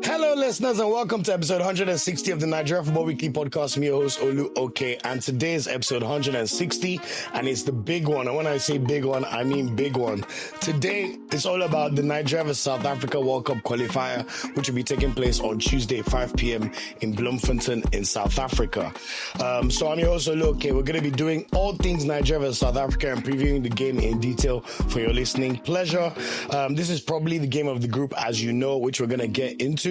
Hello, listeners, and welcome to episode 160 of the Nigerian Football Weekly podcast. Me, your host, Olu Oke, and today's episode 160, and it's the big one. And when I say big one, I mean big one. Today, it's all about the Nigeria vs South Africa World Cup qualifier, which will be taking place on Tuesday, 5 p.m. in Bloemfontein in South Africa. So I'm your host, Olu Oke. We're going to be doing all things Nigeria vs South Africa and previewing the game in detail for your listening pleasure. This is probably the game of the group, as you know, which we're going to get into.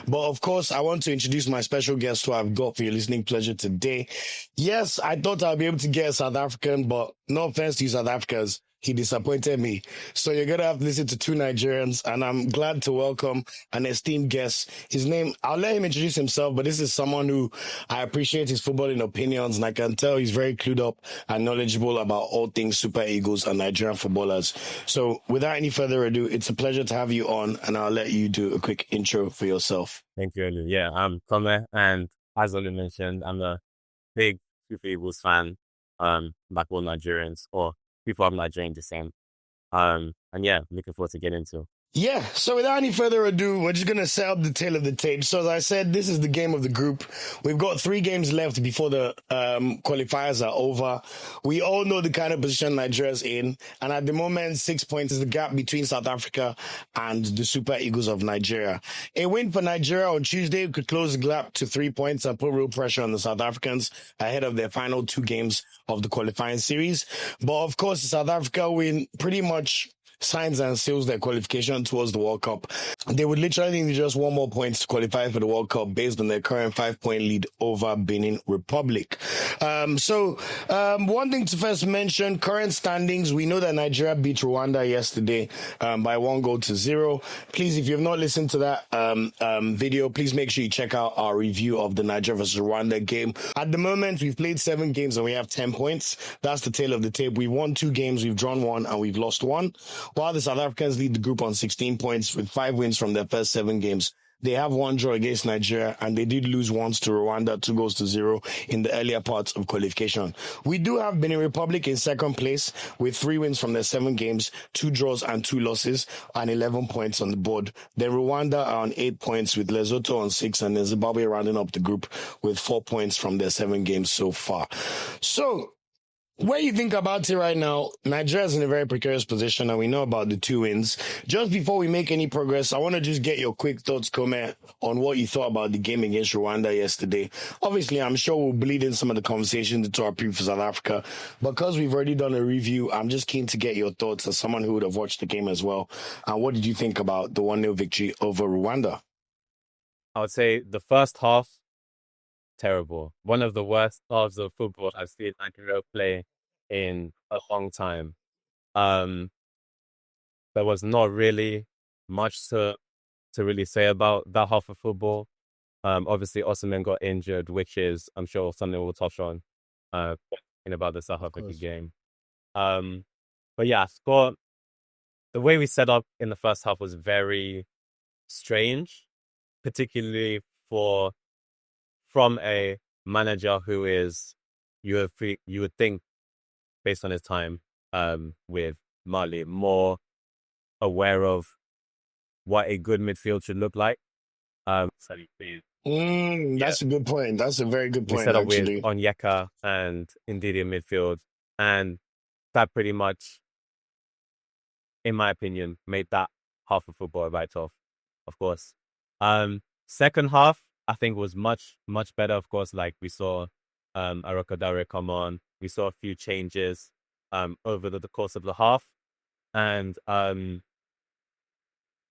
But of course, I want to introduce my special guest who I've got for your listening pleasure today. Yes, I thought I'd be able to get a South African, but no offense to you South Africans, he disappointed me. So you're going to have to listen to two Nigerians, and I'm glad to welcome an esteemed guest. His name, I'll let him introduce himself, but this is someone who I appreciate his footballing opinions, and I can tell he's very clued up and knowledgeable about all things Super Eagles and Nigerian footballers. So without any further ado, it's a pleasure to have you on, and I'll let you do a quick intro for yourself. Thank you, Olu. Yeah, I'm Kome, and as Olu mentioned, I'm a big Super Eagles fan, back all Nigerians, or people of Nigerian descent. And yeah, looking forward to getting into. Yeah, so without any further ado, we're just going to set up the tail of the tape. So as I said, this is the game of the group. We've got 3 games left before the qualifiers are over. We all know the kind of position Nigeria's in. And at the moment, 6 points is the gap between South Africa and the Super Eagles of Nigeria. A win for Nigeria on Tuesday could close the gap to 3 points and put real pressure on the South Africans ahead of their final 2 games of the qualifying series. But of course, the South Africa win pretty much signs and seals their qualification towards the World Cup. They would literally need just 1 more point to qualify for the World Cup based on their current 5-point lead over Benin Republic. One thing to first mention, current standings. We know that Nigeria beat Rwanda yesterday by 1-0. Please, if you have not listened to that video, please make sure you check out our review of the Nigeria vs Rwanda game. At the moment, we've played 7 games and we have 10 points. That's the tail of the tape. We've won 2 games, we've drawn 1, and we've lost 1. While the South Africans lead the group on 16 points with 5 wins from their first 7 games. They have 1 draw against Nigeria, and they did lose once to Rwanda, 2-0 in the earlier parts of qualification. We do have Benin Republic in second place with 3 wins from their 7 games, 2 draws and 2 losses, and 11 points on the board. Then Rwanda are on 8 points with Lesotho on 6, and then Zimbabwe rounding up the group with 4 points from their 7 games so far. So, when you think about it right now, Nigeria's in a very precarious position, and we know about the 2 wins. Just before we make any progress, I want to just get your quick thoughts, Kome, on what you thought about the game against Rwanda yesterday. Obviously, I'm sure we'll bleed in some of the conversation into our preview for South Africa. Because we've already done a review, I'm just keen to get your thoughts as someone who would have watched the game as well. And what did you think about the 1-0 victory over Rwanda? I would say the first half, terrible. One of the worst halves of football I've seen Nigeria play in a long time. There was not really much to really say about that half of football. Obviously, Osimhen got injured, which is, I'm sure, something we'll touch on in about the South Africa game. But yeah, the way we set up in the first half was very strange, particularly from a manager who is, you would think, based on his time with Mali, more aware of what a good midfield should look like. That's a good point. That's a very good point. We set up actually with Onyeka and Ndidi in midfield, and that pretty much, in my opinion, made that half of football a write-off, of course. Second half, I think, was much, much better, of course. Like, we saw Arokodare come on. We saw a few changes over the course of the half. And the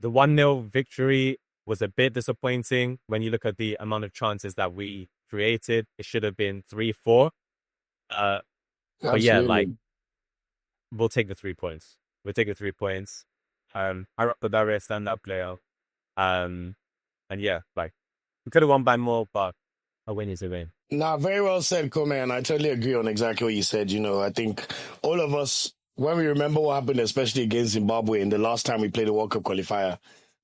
1-0 victory was a bit disappointing when you look at the amount of chances that we created. It should have been 3-4. But yeah, like, we'll take the 3 points. We'll take the 3 points. Arokodare, stand-up player. And yeah, like, we could have won by more, but a win is a win. Nah, very well said, Kome, and I totally agree on exactly what you said. You know, I think all of us, when we remember what happened, especially against Zimbabwe in the last time we played the World Cup qualifier,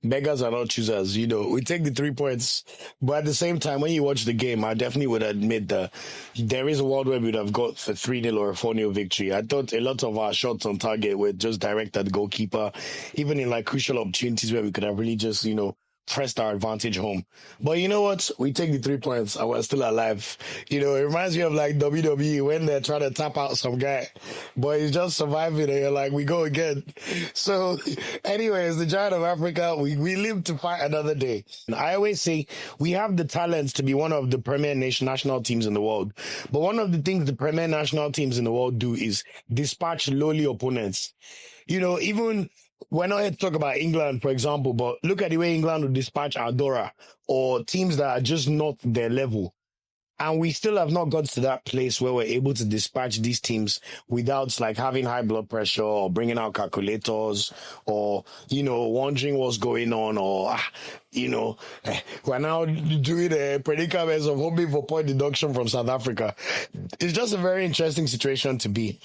beggars are not choosers. You know, we take the 3 points, but at the same time, when you watch the game, I definitely would admit that there is a world where we would have got a 3-0 or a 4-0 victory. I thought a lot of our shots on target were just direct at the goalkeeper, even in like crucial opportunities where we could have really just, you know, pressed our advantage home. But you know what? We take the 3 points and we're still alive. You know, it reminds me of like WWE when they're trying to tap out some guy, but he's just surviving and you're like, we go again. So anyways, the Giant of Africa, we live to fight another day. And I always say we have the talents to be one of the premier national teams in the world. But one of the things the premier national teams in the world do is dispatch lowly opponents. You know, even we're not here to talk about England, for example, but look at the way England will dispatch Andorra or teams that are just not their level. And we still have not got to that place where we're able to dispatch these teams without like having high blood pressure or bringing out calculators or, you know, wondering what's going on or, you know, we're now doing a predicaments of hoping for point deduction from South Africa. It's just a very interesting situation to be.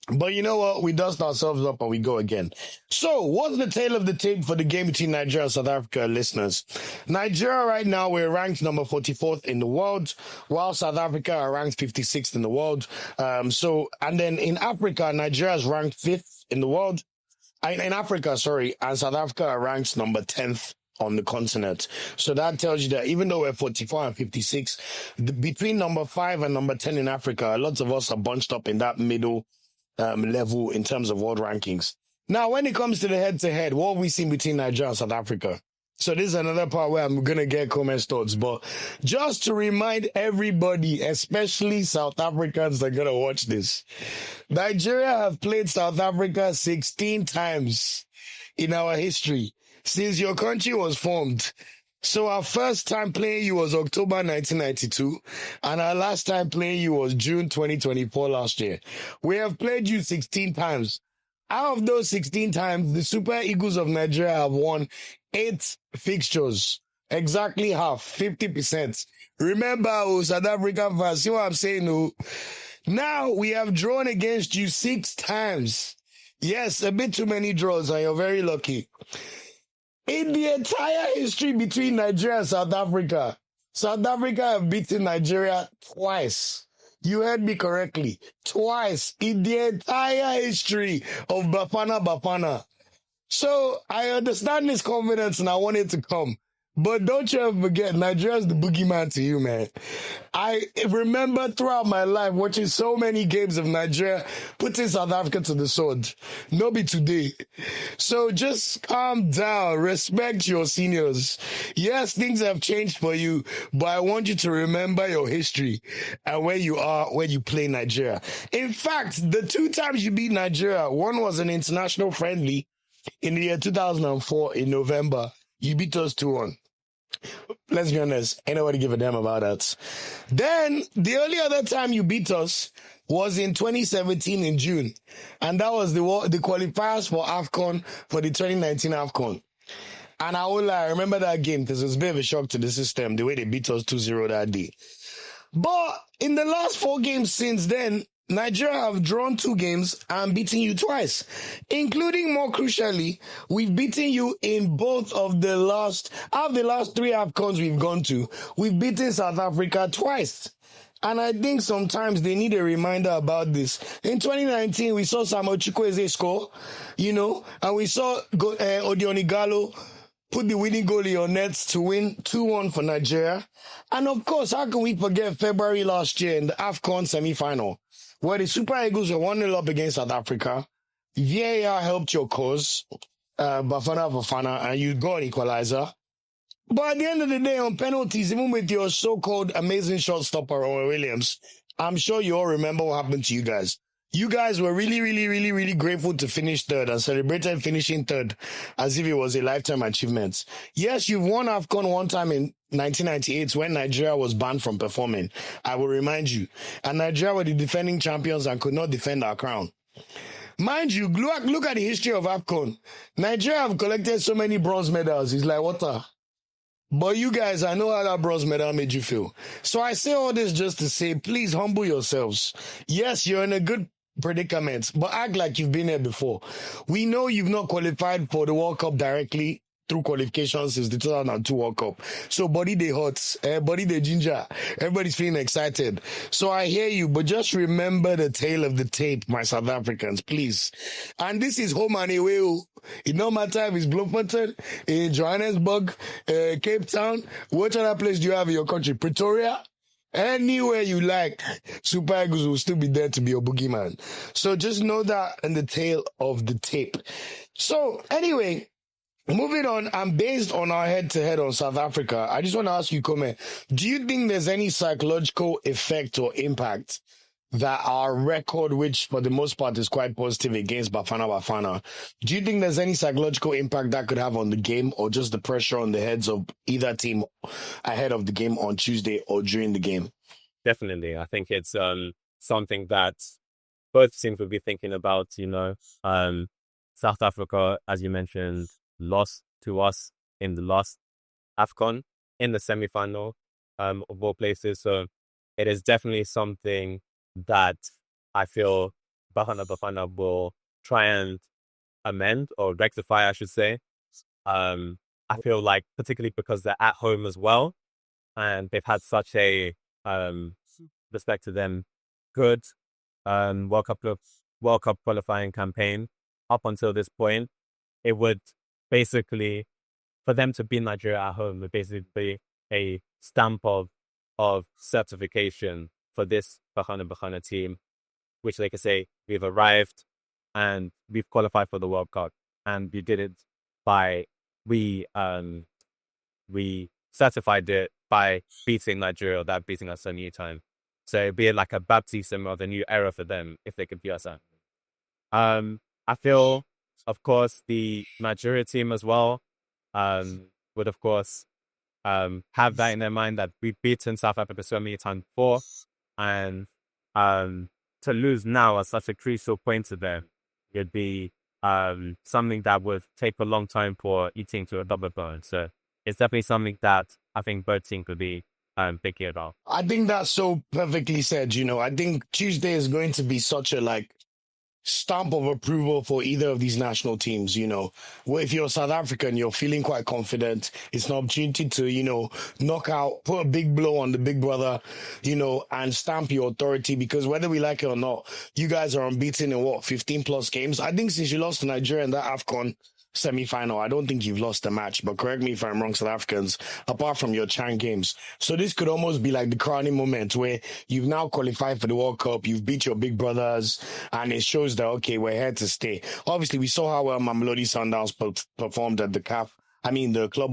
But you know what? We dust ourselves up and we go again. So, what's the tail of the tape for the game between Nigeria and South Africa, listeners? Nigeria right now, we're ranked number 44th in the world, while South Africa are ranked 56th in the world. And then in Africa, Nigeria is ranked 5th in the world. In Africa, and South Africa are ranked number 10th on the continent. So that tells you that even though we're 44 and 56, between number 5 and number 10 in Africa, lots of us are bunched up in that middle level in terms of world rankings. Now, when it comes to the head-to-head, what have we seen between Nigeria and South Africa? So this is another part where I'm going to get Kome's thoughts. But just to remind everybody, especially South Africans that are going to watch this, Nigeria have played South Africa 16 times in our history since your country was formed. So our first time playing you was October 1992, and our last time playing you was June 2024 last year. We have played you 16 times. Out of those 16 times, the Super Eagles of Nigeria have won 8 fixtures. Exactly half, 50%. Remember, South African fans, see what I'm saying? Now we have drawn against you 6 times. Yes, a bit too many draws, and you're very lucky. In the entire history between Nigeria and South Africa have beaten Nigeria twice. You heard me correctly. Twice in the entire history of Bafana. So I understand this confidence and I want it to come. But don't you ever forget, Nigeria's the boogeyman to you, man. I remember throughout my life watching so many games of Nigeria putting South Africa to the sword. No be today. So just calm down. Respect your seniors. Yes, things have changed for you, but I want you to remember your history and where you are when you play Nigeria. In fact, the 2 times you beat Nigeria, one was an international friendly in the year 2004 in November. You beat us 2-1. Let's be honest, ain't nobody give a damn about that. Then, the only other time you beat us was in 2017 in June. And that was the qualifiers for AFCON, for the 2019 AFCON. And I remember that game because it was a bit of a shock to the system, the way they beat us 2-0 that day. But in the last 4 games since then, Nigeria have drawn 2 games and beaten you twice, including, more crucially, we've beaten you in both of the last 3 AFCONs we've gone to. We've beaten South Africa twice. And I think sometimes they need a reminder about this. In 2019, we saw Samuel Chukwueze score, and we saw Odion put the winning goal in your nets to win 2-1 for Nigeria. And of course, how can we forget February last year in the AFCON semi-final, where the Super Eagles were 1-0 up against South Africa. VAR helped your cause, Bafana, and you got an equalizer. But at the end of the day, on penalties, even with your so-called amazing shot stopper, Owen Williams, I'm sure you all remember what happened to you guys. You guys were really, really, really, really grateful to finish third and celebrated finishing third as if it was a lifetime achievement. Yes, you've won AFCON one time in 1998 when Nigeria was banned from performing. I will remind you. And Nigeria were the defending champions and could not defend our crown. Mind you, look at the history of AFCON. Nigeria have collected so many bronze medals. It's like water. But you guys, I know how that bronze medal made you feel. So I say all this just to say, please humble yourselves. Yes, you're in a good predicament, but act like you've been here before. We know you've not qualified for the World Cup directly through qualifications since the 2002 World Cup. So body they hot, body they ginger. Everybody's feeling excited. So I hear you, but just remember the tail of the tape, my South Africans, please. And this is home and away. It no matter if it's Bloemfontein, in Johannesburg, Cape Town. What other place do you have in your country? Pretoria? Anywhere you like, Super Eagles will still be there to be your boogeyman. So just know that in the tail of the tape. So anyway, moving on, and based on our head-to-head on South Africa, I just want to ask you, Kome, do you think there's any psychological effect or impact that our record, which for the most part is quite positive against Bafana, do you think there's any psychological impact that could have on the game, or just the pressure on the heads of either team ahead of the game on Tuesday or during the game? Definitely. I think it's something that both teams will be thinking about, South Africa, as you mentioned, lost to us in the last AFCON in the semi-final of all places. So it is definitely something that I feel Bafana will try and amend or rectify, I should say. I feel like, particularly because they're at home as well, and they've had such a respect to them, good World Cup qualifying campaign up until this point. It would basically, for them to beat Nigeria at home, would basically be a stamp of certification for this Bafana team, which they can say, we've arrived and we've qualified for the World Cup, and we did it by we certified it by beating Nigeria, that beating us a new time. So it'd be like a baptism of a new era for them if they could beat us out. I feel, of course, the Nigeria team as well would, of course, have that in their mind, that we've beaten South Africa so many times before, and to lose now at such a crucial point to them, it'd be something that would take a long time for each team to double burn. So it's definitely something that I think both teams could be thinking about. I think that's so perfectly said. I think Tuesday is going to be such a stamp of approval for either of these national teams. Well, if you're South African, you're feeling quite confident. It's an opportunity to, knock out, put a big blow on the big brother, and stamp your authority, because whether we like it or not, you guys are unbeaten in 15 plus games. I think since you lost to Nigeria in that AFCON semi-final, I don't think you've lost a match, but correct me if I'm wrong, South Africans, apart from your Chan games. So this could almost be like the crowning moment where you've now qualified for the World Cup, you've beat your big brothers, and it shows that, okay, we're here to stay. Obviously, we saw how well Mamelodi Sundowns performed at the Club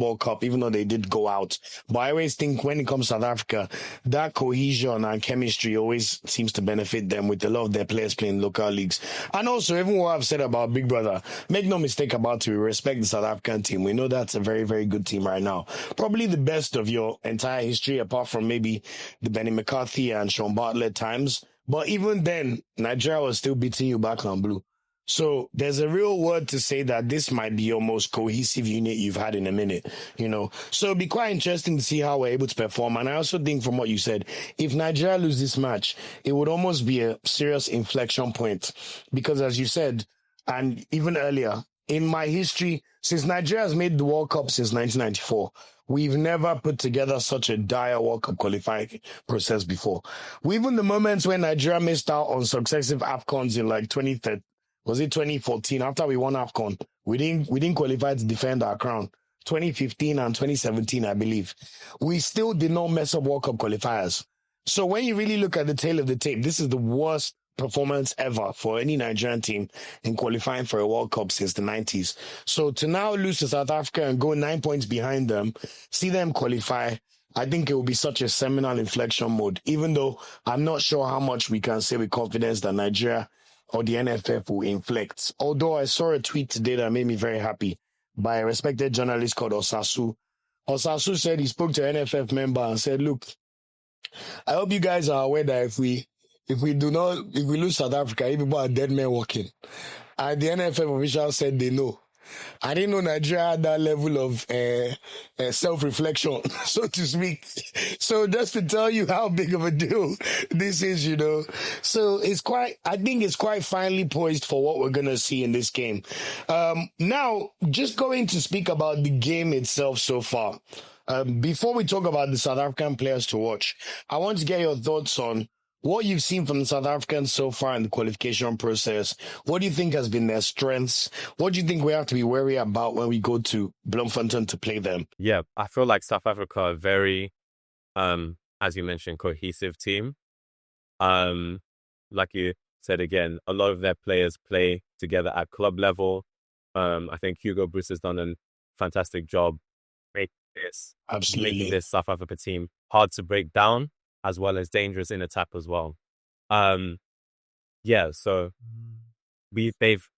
World Cup, even though they did go out. But I always think when it comes to South Africa, that cohesion and chemistry always seems to benefit them, with a lot of their players playing local leagues. And also, even what I've said about Big Brother, make no mistake about it, we respect the South African team. We know that's a very, very good team right now. Probably the best of your entire history, apart from maybe the Benny McCarthy and Sean Bartlett times. But even then, Nigeria was still beating you back on blue. So there's a real word to say that this might be your most cohesive unit you've had in a minute, So it'll be quite interesting to see how we're able to perform. And I also think, from what you said, if Nigeria lose this match, it would almost be a serious inflection point. Because as you said, and even earlier, in my history, since Nigeria has made the World Cup since 1994, we've never put together such a dire World Cup qualifying process before. Even the moments when Nigeria missed out on successive AFCONs in 2013, was it 2014? After we won AFCON, we didn't qualify to defend our crown. 2015 and 2017, I believe. We still did not mess up World Cup qualifiers. So when you really look at the tail of the tape, this is the worst performance ever for any Nigerian team in qualifying for a World Cup since the 90s. So to now lose to South Africa and go 9 points behind them, see them qualify, I think it will be such a seminal inflection mode, even though I'm not sure how much we can say with confidence that Nigeria or the NFF will inflect. Although I saw a tweet today that made me very happy by a respected journalist called Osasu. Osasu said he spoke to an NFF member and said, look, I hope you guys are aware that if we lose South Africa, people are dead men walking. And the NFF official said they know. I didn't know Nigeria had that level of self-reflection, so to speak. So just to tell you how big of a deal this is, you know. So I think it's quite finely poised for what we're going to see in this game. Now, just going to speak about the game itself so far. Before we talk about the South African players to watch, I want to get your thoughts on what you've seen from the South Africans so far in the qualification process. What do you think has been their strengths? What do you think we have to be wary about when we go to Bloemfontein to play them? Yeah, I feel like South Africa are very, as you mentioned, cohesive team. Like you said again, a lot of their players play together at club level. I think Hugo Bruce has done a fantastic job making Absolutely. this South Africa team hard to break down as well as dangerous in attack as well. Yeah, so they've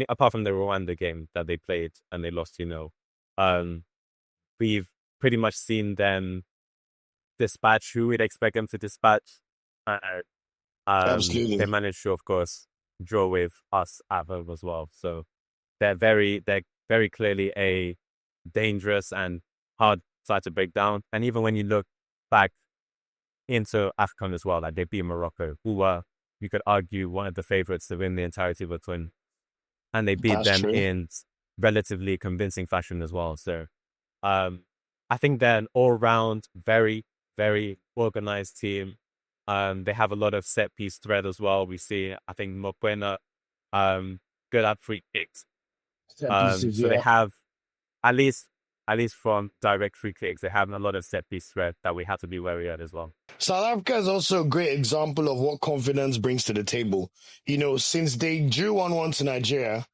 apart from the Rwanda game that they played and they lost, we've pretty much seen them dispatch who we'd expect them to dispatch. Absolutely. They managed to, of course, draw with us at home as well. So they're very clearly a dangerous and hard side to break down. And even when you look back into AFCON as well, like they beat Morocco, who were, you could argue, one of the favorites to win the entirety of the tournament, and they beat That's them true. in relatively convincing fashion as well. So I think they're an all-round, very, very organized team. They have a lot of set-piece threat as well. We see, I think, Mokwena good at free kicks. So they have, at least from direct free kicks, they have a lot of set-piece threat that we have to be wary of as well. South Africa is also a great example of what confidence brings to the table. You know, since they drew 1-1 to Nigeria,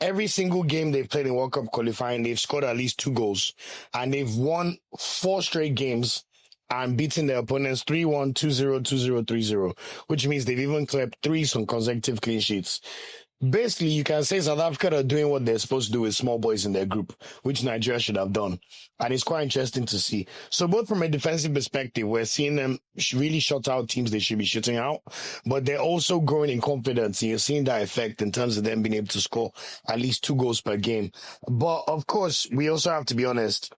every single game they've played in World Cup qualifying, they've scored at least 2 goals. And they've won 4 straight games and beaten their opponents 3-1, 2-0, 2-0, 3-0, which means they've even cleared 3 consecutive clean sheets. Basically, you can say South Africa are doing what they're supposed to do with small boys in their group, which Nigeria should have done. And it's quite interesting to see. So both from a defensive perspective, we're seeing them really shut out teams they should be shooting out, but they're also growing in confidence. And you're seeing that effect in terms of them being able to score at least 2 goals per game. But of course, we also have to be honest.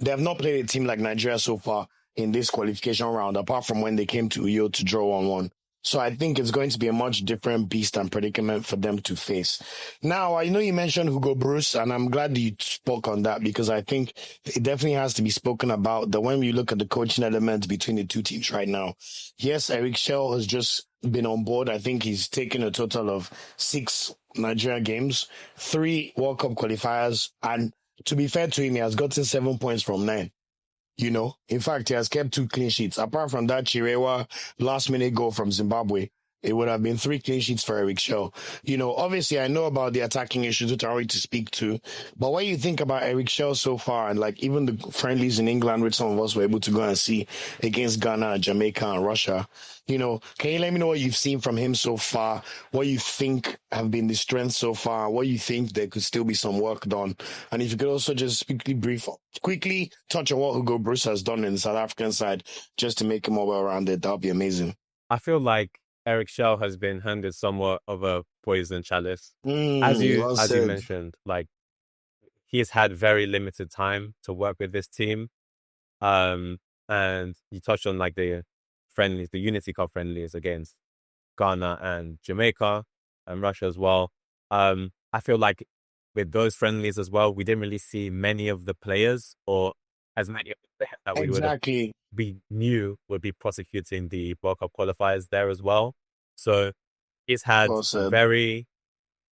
They have not played a team like Nigeria so far in this qualification round, apart from when they came to Uyo to draw 1-1. So I think it's going to be a much different beast and predicament for them to face. Now, I know you mentioned Hugo Bruce, and I'm glad that you spoke on that because I think it definitely has to be spoken about that when we look at the coaching element between the two teams right now. Yes, Eric Chelle has just been on board. I think he's taken a total of 6 Nigeria games, 3 World Cup qualifiers, and to be fair to him, he has gotten 7 points from 9. You know, in fact, he has kept 2 clean sheets. Apart from that Chirewa last minute goal from Zimbabwe, it would have been 3 clean sheets for Eric Chelle. You know, obviously, I know about the attacking issues which I already to speak to, but what you think about Eric Chelle so far, and like even the friendlies in England, which some of us were able to go and see against Ghana, Jamaica, and Russia, you know, can you let me know what you've seen from him so far? What you think have been the strengths so far? What you think there could still be some work done? And if you could also just quickly touch on what Hugo Bruce has done in the South African side, just to make him more well-rounded, that would be amazing. I feel like Eric Chelle has been handed somewhat of a poison chalice. Well As you said. mentioned, like he's had very limited time to work with this team. And you touched on like the friendlies, the Unity Cup friendlies against Ghana and Jamaica and Russia as well. I feel like with those friendlies as well, we didn't really see many of the players or as many of the players that Exactly. we knew would be prosecuting the World Cup qualifiers there as well. So he's had Well said. very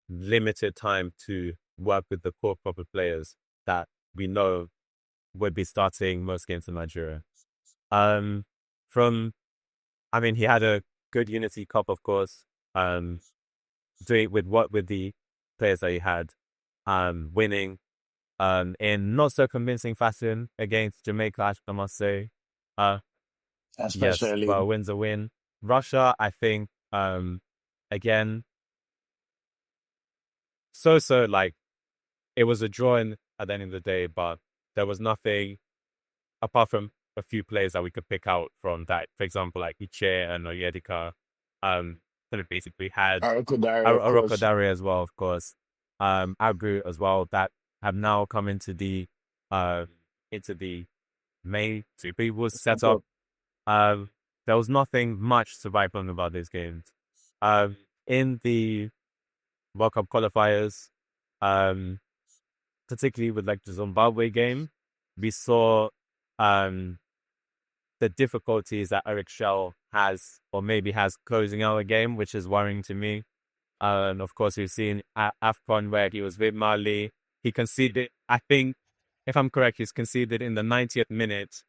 limited time to work with the core proper players that we know would be starting most games in Nigeria. He had a good Unity Cup, of course. Doing with the players that he had, winning, in not so convincing fashion against Jamaica, I must say. Yes, Especially. but a win's a win. Russia, I think, again, so like it was a draw at the end of the day, but there was nothing apart from a few players that we could pick out from that. For example, like Iche and Oyedika, that basically had Aroko Diary, of course. Aroko Dare as well, of course. Agru as well, that have now come into the May Super Eagles setup. There was nothing much to write home about these games. In the World Cup qualifiers, particularly with like the Zimbabwe game, we saw the difficulties that Eric Chelle has, or maybe has, closing out a game, which is worrying to me. And of course, we've seen AFCON where he was with Mali. He conceded, I think, if I'm correct, he's conceded in the 90th minute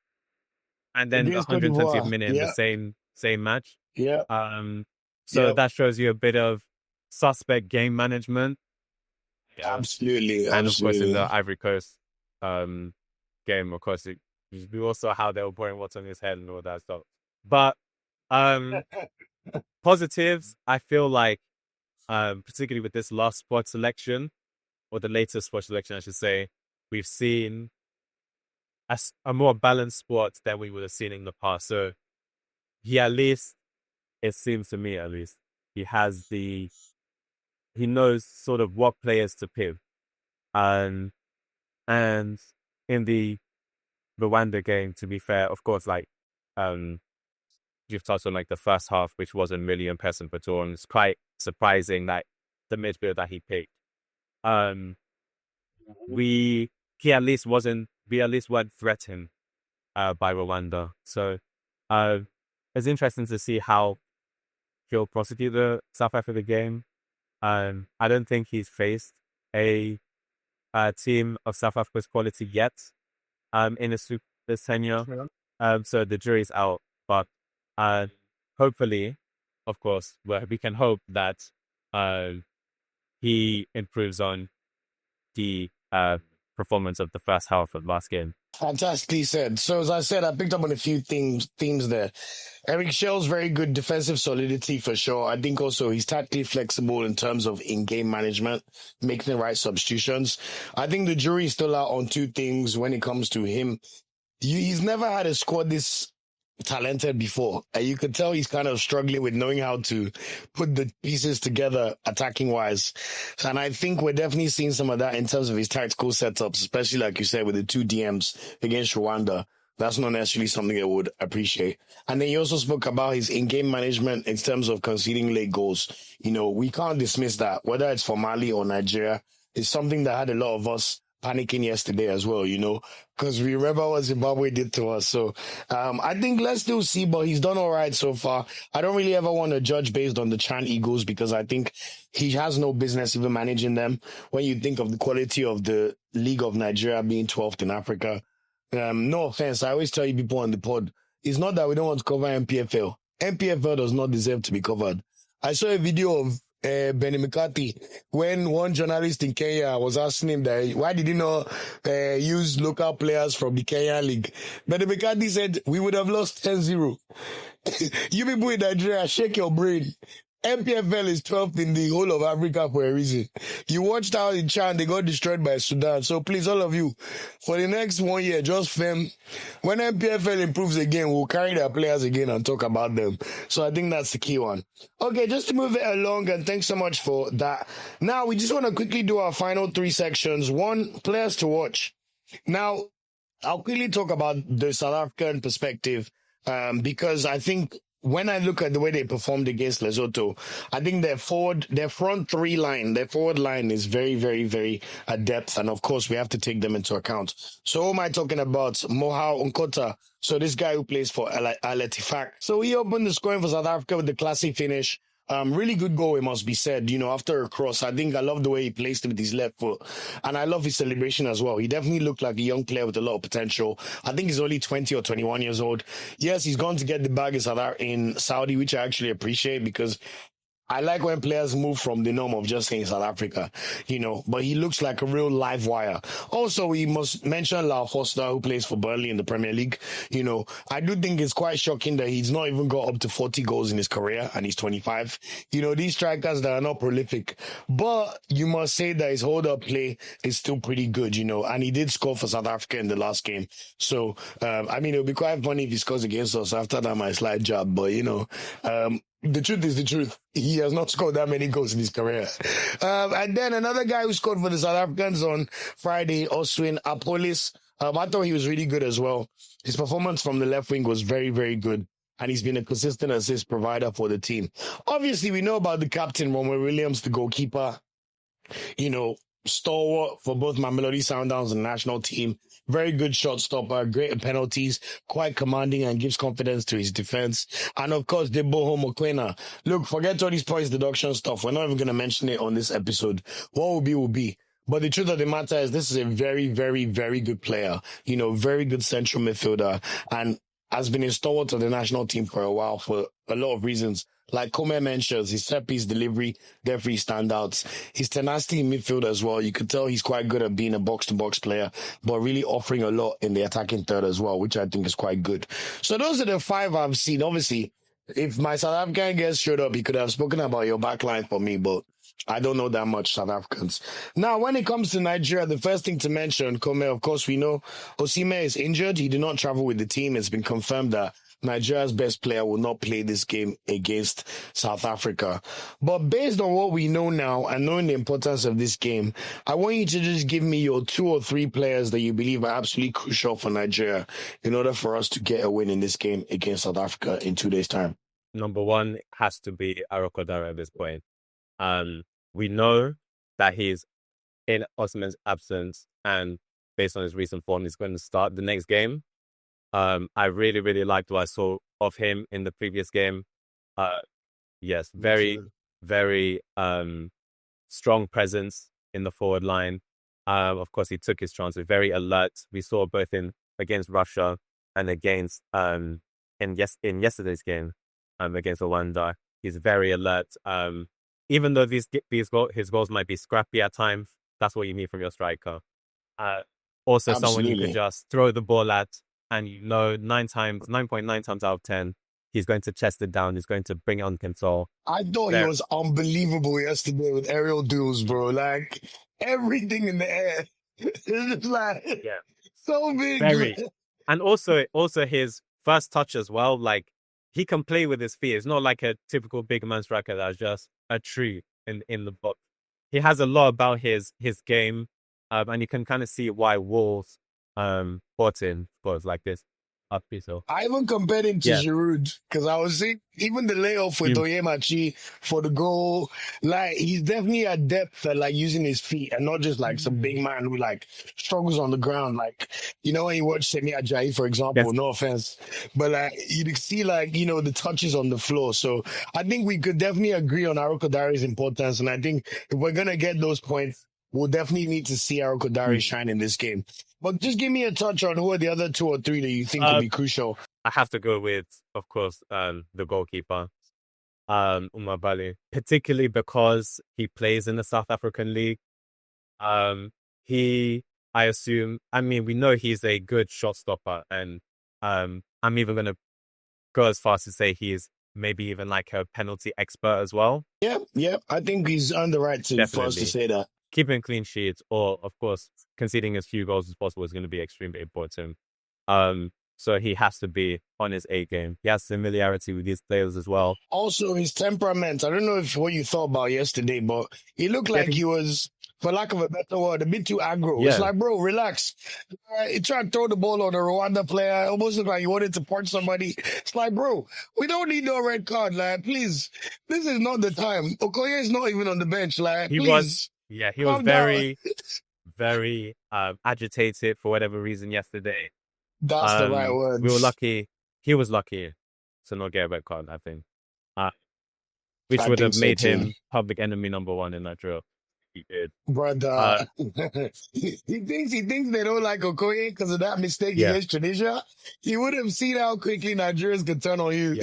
and then the Against Cote 120th d'Ivoire. minute in the Yeah, same match. yeah, So yeah. that shows you a bit of suspect game management. Yeah. Absolutely, And of course, in absolutely. the Ivory Coast game, of course, we also saw how they were pouring what's on his head and all that stuff. But positives, I feel like, particularly with this last squad selection, or the latest squad selection, I should say, we've seen a more balanced squad than we would have seen in the past. So he, at least, it seems to me at least, he knows sort of what players to pick. And in the Rwanda game, to be fair, of course, like, you've touched on like the first half, which wasn't really impressive at all. And it's quite surprising that the midfield that he picked. We at least weren't threatened by Rwanda. So it's interesting to see how he'll prosecute the South Africa game. I don't think he's faced a team of South Africa's quality yet in his tenure. So the jury's out. But hopefully, of course, we can hope that he improves on the performance of the first half of last game. Fantastically said. So as I said, I picked up on a few themes there. Eric Shell's very good defensive solidity for sure. I think also he's tactically flexible in terms of in-game management, making the right substitutions. I think the jury is still out on two things when it comes to him. He's never had a squad this talented before. And you could tell he's kind of struggling with knowing how to put the pieces together attacking wise. And I think we're definitely seeing some of that in terms of his tactical setups, especially like you said with the two DMs against Rwanda. That's not necessarily something I would appreciate. And then you also spoke about his in-game management in terms of conceding late goals. You know, we can't dismiss that, whether it's for Mali or Nigeria. It's something that had a lot of us panicking yesterday as well, you know, because we remember what Zimbabwe did to us. So I think let's still see, but he's done all right so far. I don't really ever want to judge based on the Chan Eagles because I think he has no business even managing them. When you think of the quality of the League of Nigeria being 12th in Africa, no offense, I always tell you people on the pod, it's not that we don't want to cover MPFL. MPFL does not deserve to be covered. I saw a video of Benny McCarthy, when one journalist in Kenya was asking him that why did he not use local players from the Kenyan league, Benny McCarthy said we would have lost 10-0. You people in Nigeria, shake your brain. MPFL is 12th in the whole of Africa for a reason. You watched how in Chan they got destroyed by Sudan. So please, all of you, for the next 1 year, just firm. When MPFL improves again, we'll carry their players again and talk about them. So I think that's the key one. Okay, just to move it along, and thanks so much for that. Now, we just want to quickly do our final three sections. One, players to watch. Now, I'll quickly talk about the South African perspective because I think when I look at the way they performed against Lesotho, I think their forward line is very, very, very adept. And of course, we have to take them into account. So who am I talking about? Mohau Nkota. So this guy who plays for Al-Ettifaq. So he opened the scoring for South Africa with the classy finish. Really good goal, it must be said. You know, after a cross, I think I love the way he placed it with his left foot. And I love his celebration as well. He definitely looked like a young player with a lot of potential. I think he's only 20 or 21 years old. Yes, he's gone to get the bag in Saudi, which I actually appreciate because I like when players move from the norm of just saying South Africa, you know, but he looks like a real live wire. Also, we must mention Lau Foster, who plays for Burnley in the Premier League. You know, I do think it's quite shocking that he's not even got up to 40 goals in his career and he's 25. You know, these strikers that are not prolific, but you must say that his hold-up play is still pretty good, you know, and he did score for South Africa in the last game. So, I mean, it'll be quite funny if he scores against us. After that, my slide job, but, you know, The truth is the truth. He has not scored that many goals in his career. And then another guy who scored for the South Africans on Friday, Oswin Apolis. I thought he was really good as well. His performance from the left wing was very, very good. And he's been a consistent assist provider for the team. Obviously, we know about the captain, Ronwen Williams, the goalkeeper, you know, stalwart for both Mamelodi Sundowns and the national team. Very good shot stopper, great at penalties, quite commanding and gives confidence to his defense. And of course, Deboho Mokwena. Look, forget all these points deduction stuff. We're not even going to mention it on this episode. What will be, will be. But the truth of the matter is this is a very, very, very good player. You know, very good central midfielder and has been a stalwart of the national team for a while for a lot of reasons. Like Kome mentions, his set piece delivery, definitely standouts. His tenacity in midfield as well. You could tell he's quite good at being a box-to-box player, but really offering a lot in the attacking third as well, which I think is quite good. So those are the five I've seen. Obviously, if my South African guest showed up, he could have spoken about your backline for me, but I don't know that much South Africans. Now, when it comes to Nigeria, the first thing to mention, Kome, of course, we know Osimhen is injured. He did not travel with the team. It's been confirmed that Nigeria's best player will not play this game against South Africa. But based on what we know now and knowing the importance of this game, I want you to just give me your 2 or 3 players that you believe are absolutely crucial for Nigeria in order for us to get a win in this game against South Africa in 2 days' time. Number one has to be Arokodare at this point. We know that he's in Osimhen's absence, and based on his recent form, he's going to start the next game. I really, really liked what I saw of him in the previous game. Yes, very, very strong presence in the forward line. Of course, he took his chances, very alert. We saw both against Russia and against in yesterday's game against Rwanda. He's very alert. Even though his goals might be scrappy at times, that's what you need from your striker. Also, someone you could just throw the ball at, and 9.9 times out of 10, he's going to chest it down. He's going to bring it on control. I thought he was unbelievable yesterday with aerial duels, bro. Like everything in the air. It's like so big. Very. And also his first touch as well. Like he can play with his feet. It's not like a typical big man striker that's just a tree in the box. He has a lot about his game, and you can kind of see why Wolves bought in scores like this. I even compared him to Giroud because I was seeing even the layoff with Oyemachi for the goal. Like he's definitely at depth at like using his feet and not just like some big man who like struggles on the ground. Like when you watch Semi Ajayi, for example, no offense, but like you see like the touches on the floor. So I think we could definitely agree on Arokodare's importance, and I think if we're gonna get those points, we'll definitely need to see Arokodare shine in this game. But just give me a touch on who are the other 2 or 3 that you think would be crucial. I have to go with, of course, the goalkeeper, Umabali, particularly because he plays in the South African League. We know he's a good shot stopper, and I'm even going to go as far as to say he is maybe even like a penalty expert as well. Yeah. I think he's on the right for us to say that. Keeping clean sheets or, of course, conceding as few goals as possible is going to be extremely important. So he has to be on his A game. He has familiarity with these players as well. Also, his temperament. I don't know what you thought about yesterday, but he looked like he was, for lack of a better word, a bit too aggro. Yeah. It's like, bro, relax. He tried to throw the ball on a Rwanda player. Almost looked like he wanted to punch somebody. It's like, bro, we don't need no red card. Like, please, this is not the time. Okoye is not even on the bench. Like, he was very, very agitated for whatever reason yesterday. That's the right word. We were lucky. He was lucky to not get a red card, I think. Which would have made him public enemy number 1 in Nigeria. He did. Brother, he thinks they don't like Okoye because of that mistake against Tunisia. He would have seen how quickly Nigerians could turn on you.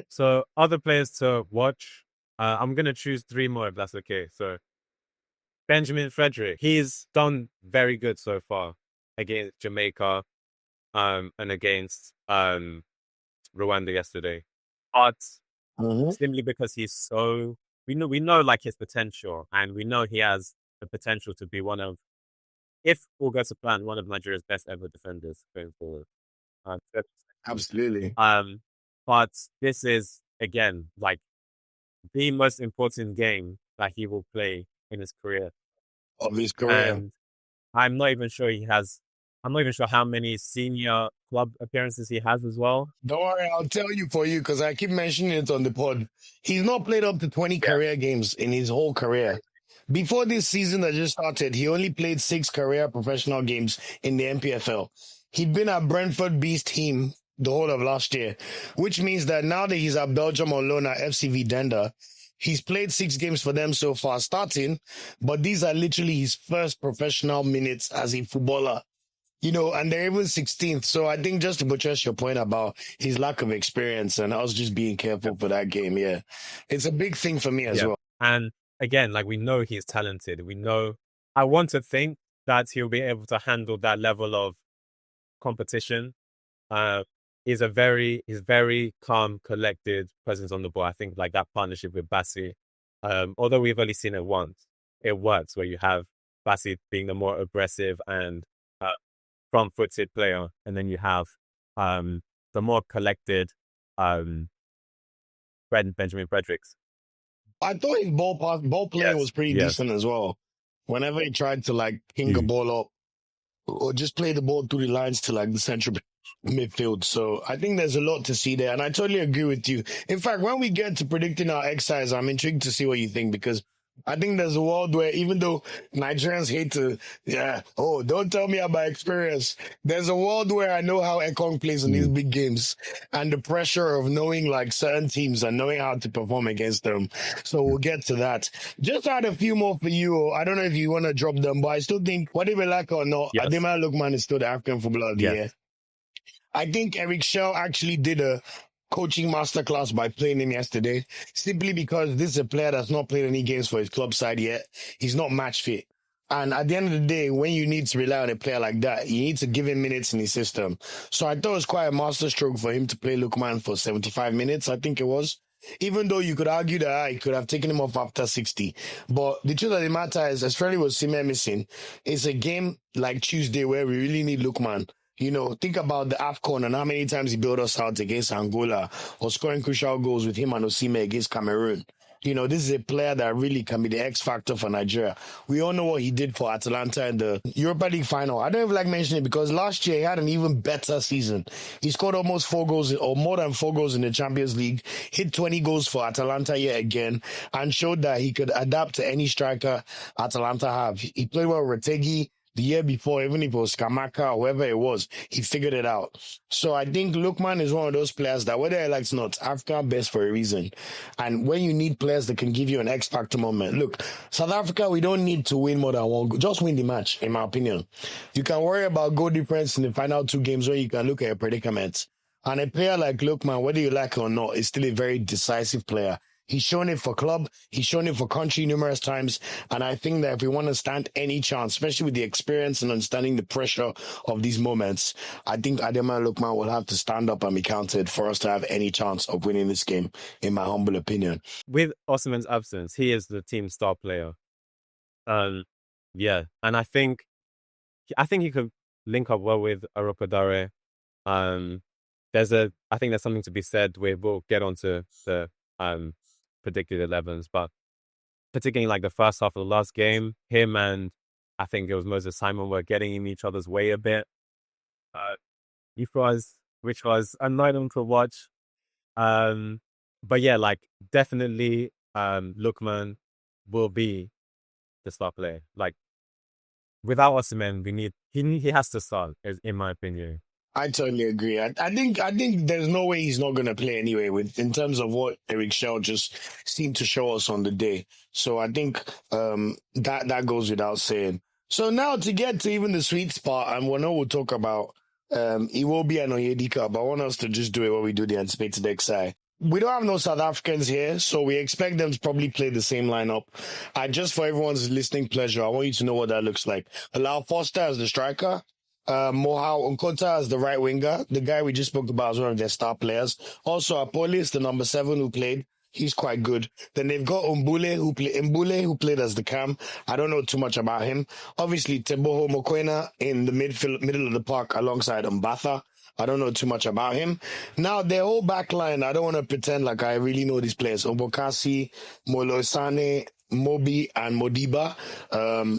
So other players to watch. I'm going to choose 3 more if that's okay. So Benjamin Frederick, he's done very good so far against Jamaica and against Rwanda yesterday. But simply because he's so... We know like his potential, and we know he has the potential to be one of, if all goes to plan, one of Nigeria's best ever defenders going forward. Absolutely. But this is, again, like the most important game that he will play in his career. of his career. And I'm not even sure I'm not even sure how many senior club appearances he has as well. Don't worry, I'll tell you for you because I keep mentioning it on the pod. He's not played up to 20 Yeah. career games in his whole career. Before this season that just started, he only played 6 career professional games in the NPFL. He'd been at Brentford Beast team the whole of last year, which means that now that he's at Belgium on loan at FCV Denda, he's played 6 games for them so far starting, but these are literally his first professional minutes as a footballer. And they're even 16th. So I think just to buttress your point about his lack of experience and us just being careful for that game, yeah, it's a big thing for me as well. And again, like we know he's talented. I want to think that he'll be able to handle that level of competition. He's very calm, collected presence on the ball. I think like that partnership with Bassi, although we've only seen it once, it works where you have Bassi being the more aggressive and front-footed player, and then you have the more collected Benjamin Fredericks. I thought his ball playing was pretty decent as well. Whenever he tried to like king a ball up or just play the ball through the lines to like the central midfield. So I think there's a lot to see there. And I totally agree with you. In fact, when we get to predicting our exercise, I'm intrigued to see what you think because I think there's a world where even though Nigerians hate to, don't tell me about experience. There's a world where I know how AFCON plays in these big games and the pressure of knowing like certain teams and knowing how to perform against them. So we'll get to that. Just add a few more for you. I don't know if you want to drop them, but I still think, whatever like or not, Adema Lookman is still the African footballer of the year. I think Eric Chelle actually did a coaching masterclass by playing him yesterday, simply because this is a player that's not played any games for his club side yet. He's not match fit. And at the end of the day, when you need to rely on a player like that, you need to give him minutes in his system. So I thought it was quite a masterstroke for him to play Lookman for 75 minutes, I think it was. Even though you could argue that I could have taken him off after 60. But the truth of the matter is, especially with Sime missing, it's a game like Tuesday where we really need Lookman. Think about the AFCON and how many times he built us out against Angola or scoring crucial goals with him and Osimhen against Cameroon. This is a player that really can be the X factor for Nigeria. We all know what he did for Atalanta in the Europa League final. I don't even like mentioning it because last year he had an even better season. He scored almost 4 goals or more than 4 goals in the Champions League, hit 20 goals for Atalanta yet again, and showed that he could adapt to any striker Atalanta have. He played well with Retegi. The year before, even if it was Kamaka or whoever it was, he figured it out. So I think Lookman is one of those players that, whether he likes or not, Africa best for a reason. And when you need players that can give you an X-factor moment, look, South Africa, we don't need to win more than 1 goal. Just win the match, in my opinion. You can worry about goal difference in the final 2 games where you can look at your predicaments. And a player like Lookman, whether you like it or not, is still a very decisive player. He's shown it for club. He's shown it for country numerous times. And I think that if we want to stand any chance, especially with the experience and understanding the pressure of these moments, I think Adema Lookman will have to stand up and be counted for us to have any chance of winning this game, in my humble opinion. With Osimhen's absence, he is the team star player. And I think he could link up well with Arokodare. I think there's something to be said with, we'll get onto the predicted 11s, but particularly like the first half of the last game, him and I think it was Moses Simon were getting in each other's way a bit, which was annoying to watch. But yeah, like definitely Lookman will be the star player. Like without Osimhen, he has to start, in my opinion. I totally agree. I think there's no way he's not going to play anyway in terms of what Eric Chelle just seemed to show us on the day. So I think that goes without saying. So now to get to even the sweet spot, and we'll talk about Iwobi and Onyedika, but I want us to just do it when we do the anticipated XI. We don't have no South Africans here, so we expect them to probably play the same lineup. And just for everyone's listening pleasure, I want you to know what that looks like. Allow Foster as the striker. Mohau Nkota as the right winger, the guy we just spoke about as one of their star players. Also, Apolis, the number 7 who played, He's quite good. Then they've got Mbule who played as the cam. I don't know too much about him. Obviously, Teboho Mokoena in the middle of the park alongside Mbatha. I don't know too much about him. Now, their whole back line, I don't want to pretend like I really know these players. Obokasi, Molosane, Mobi, and Modiba.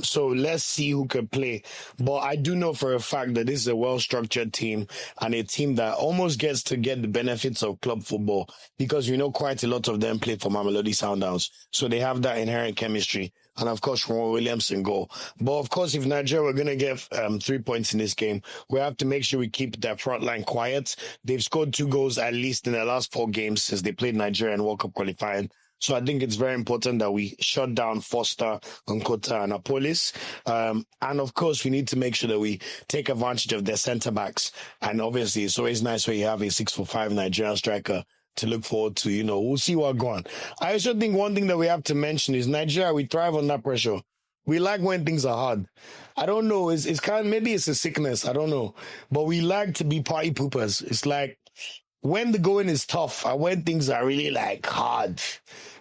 So let's see who can play. But I do know for a fact that this is a well-structured team and a team that almost gets to get the benefits of club football because we know quite a lot of them play for Mamelodi Sundowns. So they have that inherent chemistry. And of course, Ron Williams in goal. But of course, if Nigeria were going to get 3 points in this game, we have to make sure we keep their front line quiet. They've scored 2 goals at least in the last 4 games since they played Nigeria in World Cup qualifying. So I think it's very important that we shut down Foster, Nkota, and Apolis. And of course, we need to make sure that we take advantage of their centre backs. And obviously, it's always nice when you have a 6'5" Nigerian striker to look forward to. We'll see what going on. I also think one thing that we have to mention is Nigeria, we thrive on that pressure. We like when things are hard. I don't know. It's kind of, maybe it's a sickness. I don't know. But we like to be party poopers. It's like when the going is tough and when things are really like hard,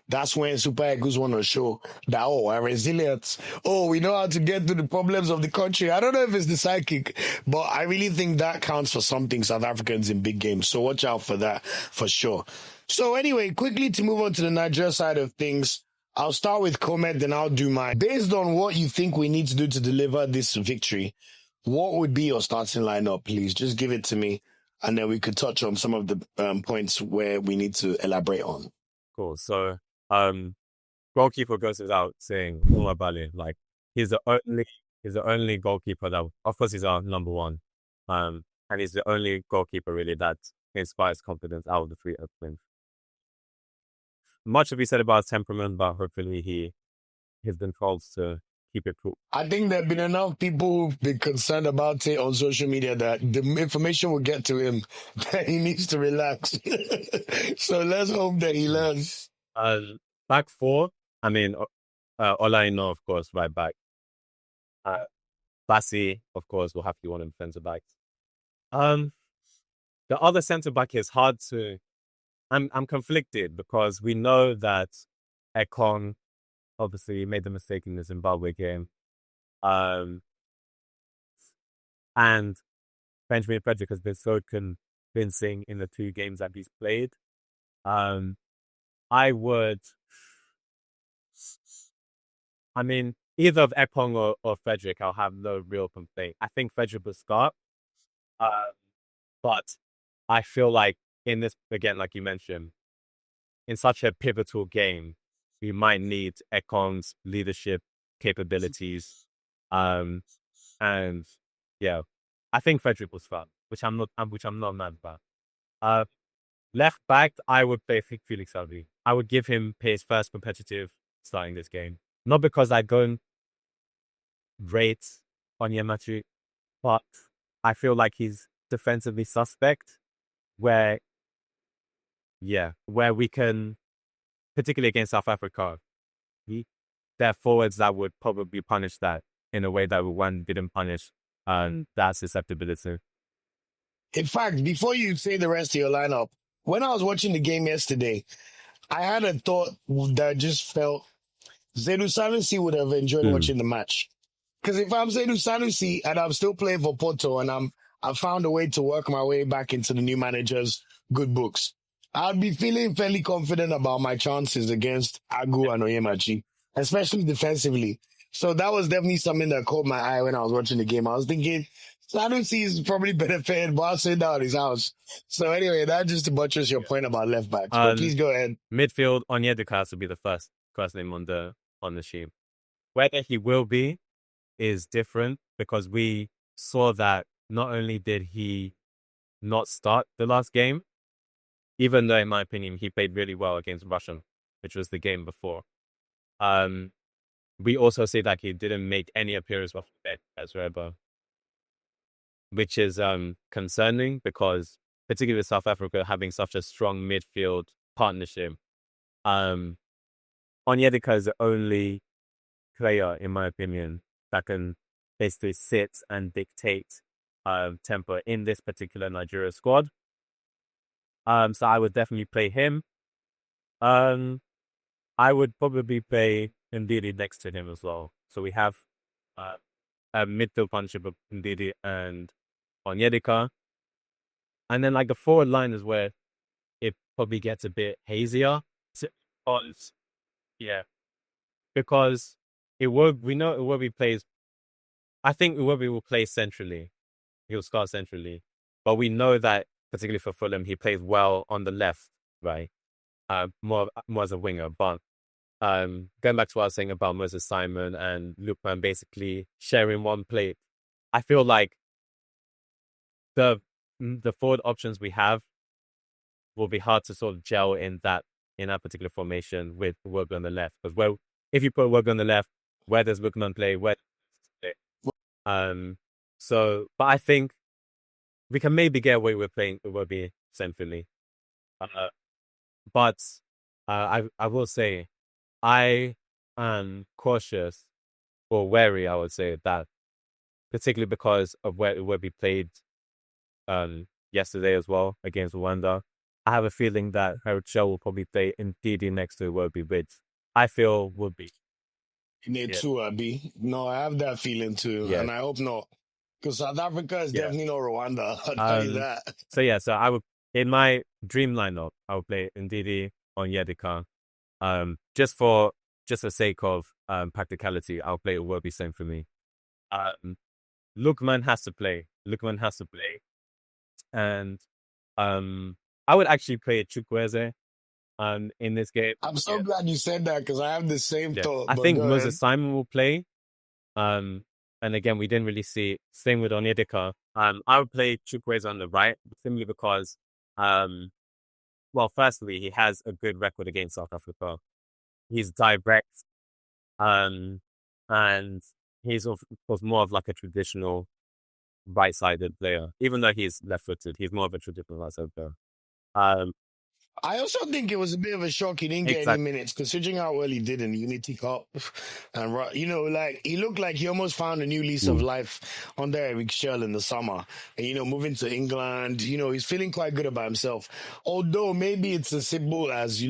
that's when Super Eagles want to show that, we're resilient. We know how to get through the problems of the country. I don't know if it's the psychic, but I really think that counts for something, South Africans in big games. So watch out for that for sure. So anyway, quickly to move on to the Nigeria side of things, I'll start with Kome, then I'll do mine. Based on what you think we need to do to deliver this victory, what would be your starting lineup, please? Just give it to me, and then we could touch on some of the points where we need to elaborate on. Cool. So, goalkeeper goes without saying, Umar Bale, like he's the only goalkeeper that, of course, he's our number one, and he's the only goalkeeper really that inspires confidence out of the 3 openings. Much to be said about his temperament, but hopefully he's been told to keep it cool. I think there have been enough people who've been concerned about it on social media that the information will get to him that he needs to relax. So let's hope that he learns. Back 4, I mean, Olaino, of course, right back. Bassi, of course, will have to be one of the centre backs. The other centre back is hard to. I'm conflicted because we know that AFCON obviously made the mistake in the Zimbabwe game, and Benjamin Frederick has been so convincing in the 2 games that he's played. Either of Ekong or Frederick, I'll have no real complaint. I think Frederick will start, but I feel like in this, again, like you mentioned, in such a pivotal game, we might need Ekong's leadership capabilities. And yeah, I think Frederick will start, which I'm not mad about. Left back, I would play Felix Salvi. I would give him his first competitive starting this game. Not because I don't rate Onyemachi, but I feel like he's defensively suspect where we can, particularly against South Africa, there are forwards that would probably punish that in a way that one didn't punish that susceptibility. In fact, before you say the rest of your lineup, when I was watching the game yesterday, I had a thought that just felt Zaidu Sanusi would have enjoyed watching the match. Because if I'm Zaidu Sanusi and I'm still playing for Porto and I found a way to work my way back into the new manager's good books, I'd be feeling fairly confident about my chances against Agu and Onyemachi, especially defensively. So that was definitely something that caught my eye when I was watching the game. I was thinking, Sanusi is probably benefited by sitting down at his house. So anyway, that just to buttress your point about left backs. But please go ahead. Midfield, Onyedika has to be the first name on the sheet. Whether he will be is different because we saw that not only did he not start the last game, even though in my opinion he played really well against Russia, which was the game before. We also see that he didn't make any appearance off the bench as well, which is concerning because particularly with South Africa having such a strong midfield partnership, Onyedika is the only player, in my opinion, that can basically sit and dictate tempo in this particular Nigeria squad. So I would definitely play him. I would probably play Ndidi next to him as well. So we have uh, a midfield partnership of Ndidi and Onyedika. And then like the forward line is where it probably gets a bit hazier. Because, yeah, because we know Iwobi plays, I think Iwobi will play centrally. He'll start centrally. But we know that, particularly for Fulham, he plays well on the left, right? More as a winger. But going back to what I was saying about Moses Simon and Lukman basically sharing one plate, I feel like the forward options we have will be hard to sort of gel in that particular formation with Work on the left. Because if you put Work on the left, where does Lukman play? Where does he play? But I think we can maybe get away with playing Iwobi centrally. But I will say I am cautious or wary, I would say, that particularly because of where Iwobi played yesterday as well against Rwanda. I have a feeling that Chelle will probably play Ndidi next to Iwobi, which I feel would be. Me too, Abi. No, I have that feeling too, and I hope not. Because South Africa is definitely not Rwanda, I'll tell you that. So I would, in my dream lineup, I would play Ndidi on Yedika. Just for the sake of practicality, I'll play Iwobi same for me. Lukman has to play. And I would actually play Chukwueze in this game. I'm so glad you said that because I have the same thought. I think Moses Simon will play. And again, we didn't really see it. Same with Onyedika. I would play Chukwueze on the right, simply because, firstly, he has a good record against South Africa. He's direct, and he's of course more of like a traditional right-sided player. Even though he's left-footed, he's more of a traditional right-sided player. I also think it was a bit of a shock he didn't get any minutes, considering how well he did in the Unity Cup. And, like, he looked like he almost found a new lease of life under Eric Chelle in the summer. And, moving to England, he's feeling quite good about himself. Although maybe it's as simple as,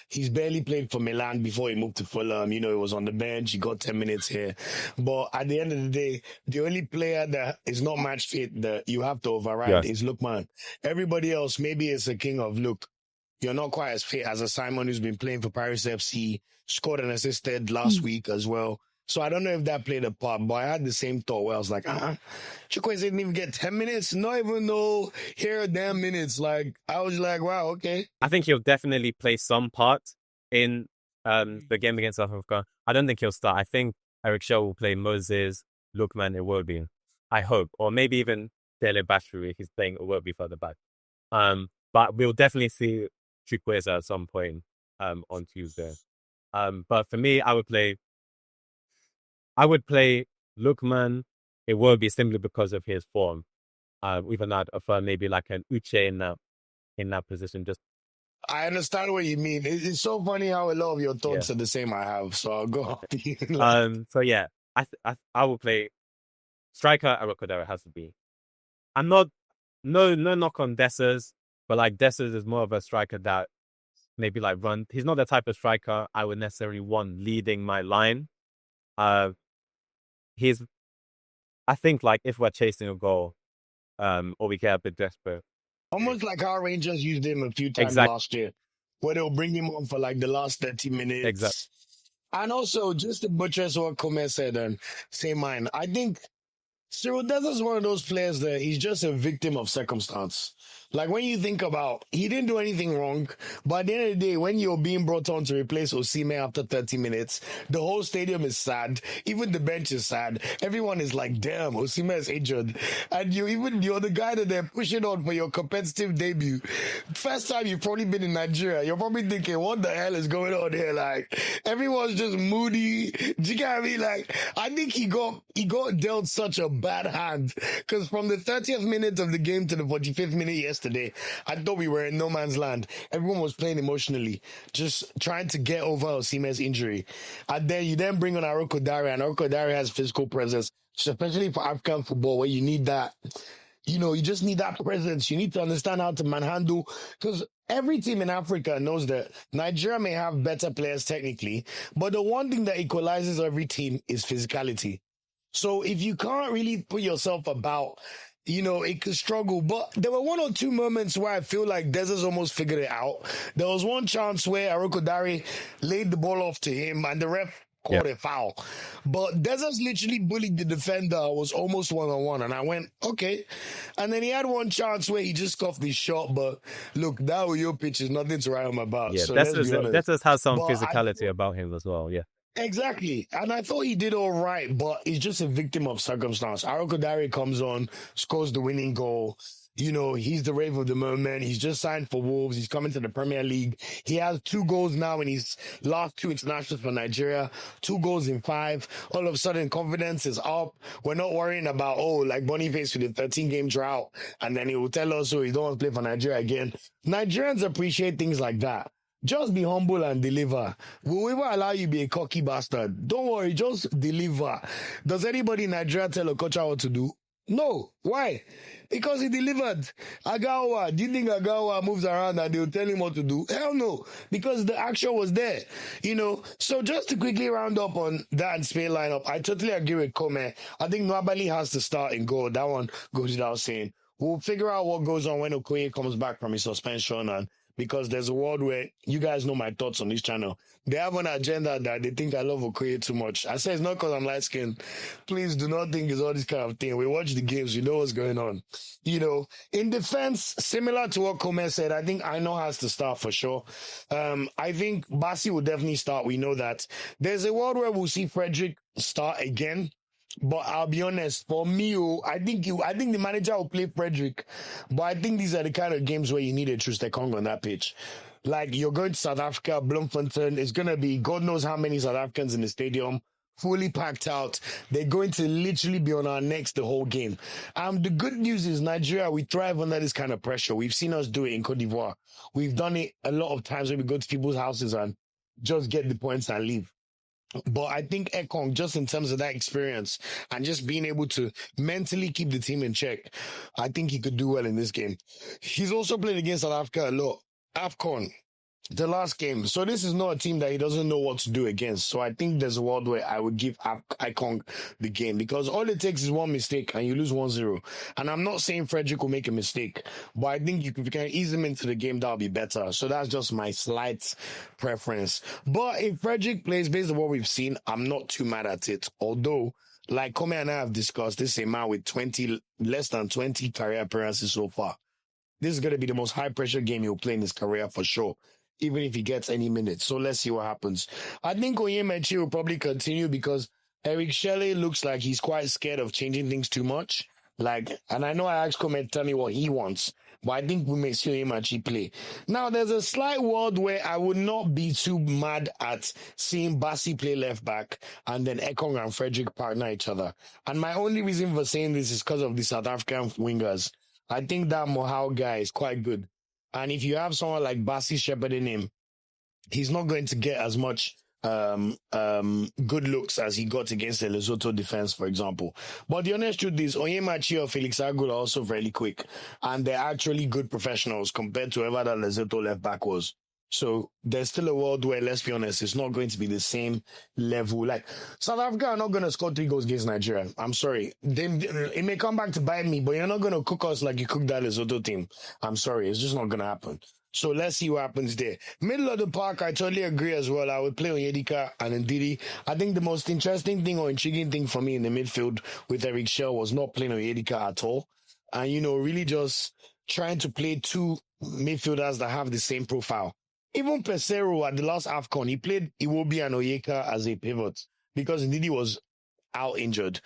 he's barely played for Milan before he moved to Fulham. He was on the bench. He got 10 minutes here. But at the end of the day, the only player that is not match fit that you have to override is Lukman. Everybody else, maybe it's a king of look. You're not quite as fit as a Simon who's been playing for Paris FC, scored and assisted last week as well. So I don't know if that played a part, but I had the same thought where I was like, Chukwueze didn't even get 10 minutes, not even though here are damn minutes. Like, I was like, wow, okay. I think he'll definitely play some part in the game against South Africa. I don't think he'll start. I think Eric Chelle will play Moses, Lukman, Iwobi. I hope. Or maybe even Dele Basri if he's playing Iwobi further back. But we'll definitely see Chukwueze at some point on Tuesday. But for me, I would play Lukman. It will be simply because of his form. Even I'd prefer maybe like an Uche in that position. Just I understand what you mean. It's so funny how a lot of your thoughts are the same I have. So I'll go on. So yeah, I will play striker. Arokodare has to be. I'm not no knock on Dessers. But like Dessers is more of a striker that maybe like run. He's not the type of striker I would necessarily want leading my line. I think like if we're chasing a goal, or we get a bit desperate. Almost like how Rangers used him a few times last year, where they'll bring him on for like the last 30 minutes. Exactly. And also, just to buttress what Kome said and say mine, I think Cyril Dessers is one of those players that he's just a victim of circumstance. Like when you think about, he didn't do anything wrong, but at the end of the day, when you're being brought on to replace Osimhen after 30 minutes, the whole stadium is sad. Even the bench is sad. Everyone is like, damn, Osimhen is injured. And you're the guy that they're pushing on for your competitive debut. First time you've probably been in Nigeria, you're probably thinking, what the hell is going on here? Like, everyone's just moody. Do you get what I mean? Like, I think he got dealt such a bad hand. Because from the 30th minute of the game to the 45th minute yesterday, I thought we were in no man's land. Everyone was playing emotionally, just trying to get over Osimhen's injury. And then you then bring on Arokodare, and Arokodare has physical presence, especially for African football where you need that. You just need that presence. You need to understand how to manhandle, because every team in Africa knows that Nigeria may have better players technically, but the one thing that equalizes every team is physicality. So if you can't really put yourself about, it could struggle. But there were one or two moments where I feel like Deza's almost figured it out. There was one chance where Arokodare laid the ball off to him and the ref called a foul. But Deza's literally bullied the defender, was almost one-on-one. And I went, okay. And then he had one chance where he just scuffed his shot. But look, that Uyo pitch is nothing to write home about. Yeah, So let's be honest. that just has some But physicality about him as well. Yeah. Exactly. And I thought he did all right, but he's just a victim of circumstance. Arokodare comes on, scores the winning goal. He's the rave of the moment. He's just signed for Wolves. He's coming to the Premier League. He has 2 goals now in his last 2 internationals for Nigeria. 2 goals in 5. All of a sudden, confidence is up. We're not worrying about, like Boniface with a 13-game drought. And then he will tell us, he don't want to play for Nigeria again. Nigerians appreciate things like that. Just be humble and deliver. We'll never allow you to be a cocky bastard. Don't worry, just deliver. Does anybody in Nigeria tell Okocha what to do? No. Why? Because he delivered. Agawa, do you think Agawa moves around and they'll tell him what to do? Hell no. Because the action was there. So just to quickly round up on that and Spain lineup, I totally agree with Kome. I think Nwabali has to start in goal. That one goes without saying. We'll figure out what goes on when Okoye comes back from his suspension, and because there's a world where you guys know my thoughts on this channel. They have an agenda that they think I love Okoye too much. I say it's not because I'm light-skinned. Please do not think it's all this kind of thing. We watch the games. We know what's going on. In defense, similar to what Kome said, I think Aino has to start for sure. I think Basi will definitely start. We know that. There's a world where we'll see Frederick start again. But I'll be honest, for me, I think the manager will play Frederick. But I think these are the kind of games where you need a Trustekong on that pitch. Like, you're going to South Africa, Bloemfontein. It's going to be God knows how many South Africans in the stadium, fully packed out. They're going to literally be on our necks the whole game. The good news is Nigeria, we thrive under this kind of pressure. We've seen us do it in Cote d'Ivoire. We've done it a lot of times when we go to people's houses and just get the points and leave. But I think Ekong, just in terms of that experience and just being able to mentally keep the team in check, I think he could do well in this game. He's also played against South Africa a lot. AFCON, the last game. So this is not a team that he doesn't know what to do against. So I think there's a world where I would give Ekong the game, because all it takes is one mistake and you lose 1-0. And I'm not saying Frederick will make a mistake, but I think if you can ease him into the game, that'll be better. So that's just my slight preference. But if Frederick plays based on what we've seen, I'm not too mad at it. Although, like Kome and I have discussed, this is a man with less than 20 career appearances so far. This is going to be the most high-pressure game he'll play in his career for sure, even if he gets any minutes. So let's see what happens. I think Onyemaechi will probably continue because Eric Chelle looks like he's quite scared of changing things too much. And I know I asked Kome to tell me what he wants, but I think we may see Onyemaechi play. Now, there's a slight world where I would not be too mad at seeing Basi play left back and then Ekong and Frederick partner each other. And my only reason for saying this is because of the South African wingers. I think that Mohau guy is quite good. And if you have someone like Basi shepherding him, he's not going to get as much good looks as he got against the Lesotho defense, for example. But the honest truth is, Onyemaechi or Felix Agul are also very quick. And they're actually good professionals compared to whoever that Lesotho left back was. So there's still a world where, let's be honest, it's not going to be the same level. Like, South Africa are not going to score 3 goals against Nigeria. I'm sorry. It may come back to bite me, but you're not going to cook us like you cooked that Lesotho team. I'm sorry. It's just not going to happen. So let's see what happens there. Middle of the park, I totally agree as well. I would play Onyedika and Ndidi. I think the most interesting thing or intriguing thing for me in the midfield with Eric Chelle was not playing Onyedika at all. And, really just trying to play 2 midfielders that have the same profile. Even Pesero at the last AFCON, he played Iwobi and Oyeka as a pivot because Ndidi was out injured.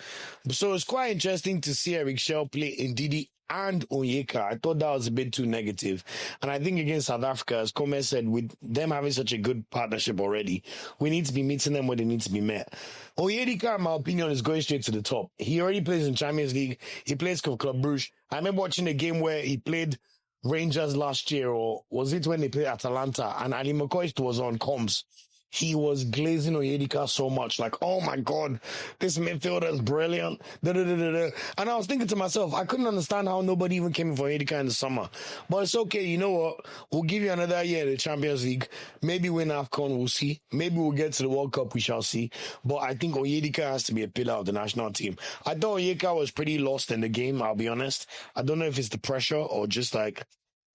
So it's quite interesting to see Eric Chelle play Ndidi and Onyeka. I thought that was a bit too negative. And I think against South Africa, as Kome said, with them having such a good partnership already, we need to be meeting them where they need to be met. Onyedika, in my opinion, is going straight to the top. He already plays in Champions League. He plays for Club Brugge. I remember watching a game where he played Rangers last year, or was it when they played Atalanta, and Ali McCoy was on comms. he was glazing Onyedika so much, like, oh my God, this midfielder is brilliant. Da, da, da, da, da. And I was thinking to myself, I couldn't understand how nobody even came in for Onyedika in the summer. But it's okay, you know what? We'll give you another year in the Champions League. Maybe win AFCON, we'll see. Maybe we'll get to the World Cup, we shall see. But I think Onyedika has to be a pillar of the national team. I thought Onyedika was pretty lost in the game, I'll be honest. I don't know if it's the pressure or just like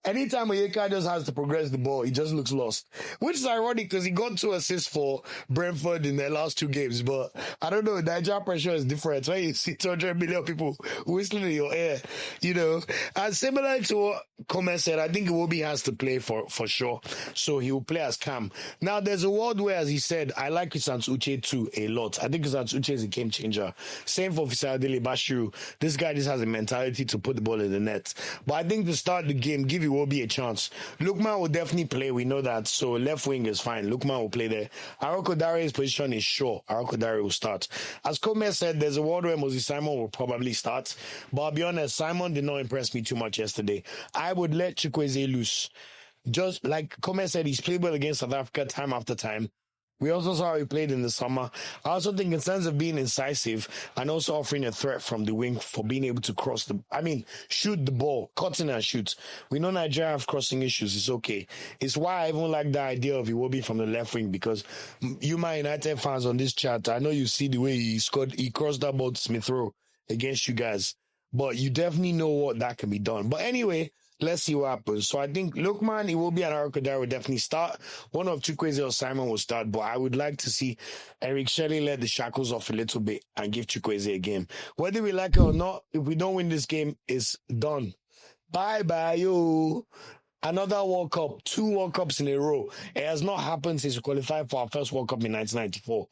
anytime Onyeka just has to progress the ball, he just looks lost. Which is ironic because he got 2 assists for Brentford in their last 2 games. But I don't know, Nigeria pressure is different. When you see 200 million people whistling in your ear, you know. And similar to what Kome said, I think Iwobi has to play for sure. So he will play as Cam. Now, there's a world where, as he said, I like Chrisant Uche too a lot. I think Chrisant Uche is a game changer. Same for Fisadele Bashiru. This guy just has a mentality to put the ball in the net. But I think to start the game, give Iwobi a chance. Lukman will definitely play. We know that. So left wing is fine. Lukman will play there. Aroko Dare's position is sure. Aroko Dare will start. As Kome said, there's a world where Moses Simon will probably start. But I'll be honest, Simon did not impress me too much yesterday. I would let Chukwueze loose. Just like Kome said, he's played well against South Africa time after time. We also saw how he played in the summer. I also think in terms of being incisive and also offering a threat from the wing for being able to shoot the ball, cut in and shoot. We know Nigeria have crossing issues. It's okay. It's why I even like the idea of Iwobi from the left wing because you, my United fans on this chat, I know you see the way he crossed that ball to Smith Rowe against you guys. But you definitely know what that can be done. But anyway, let's see what happens. So I think Lukman, Iwobi, and Arokadar will definitely start. One of Chukwueze or Simon will start, but I would like to see Eric Shelley let the shackles off a little bit and give Chukwueze a game. Whether we like it or not, if we don't win this game, it's done. Bye-bye, yo. Another World Cup, 2 World Cups in a row. It has not happened since we qualified for our first World Cup in 1994.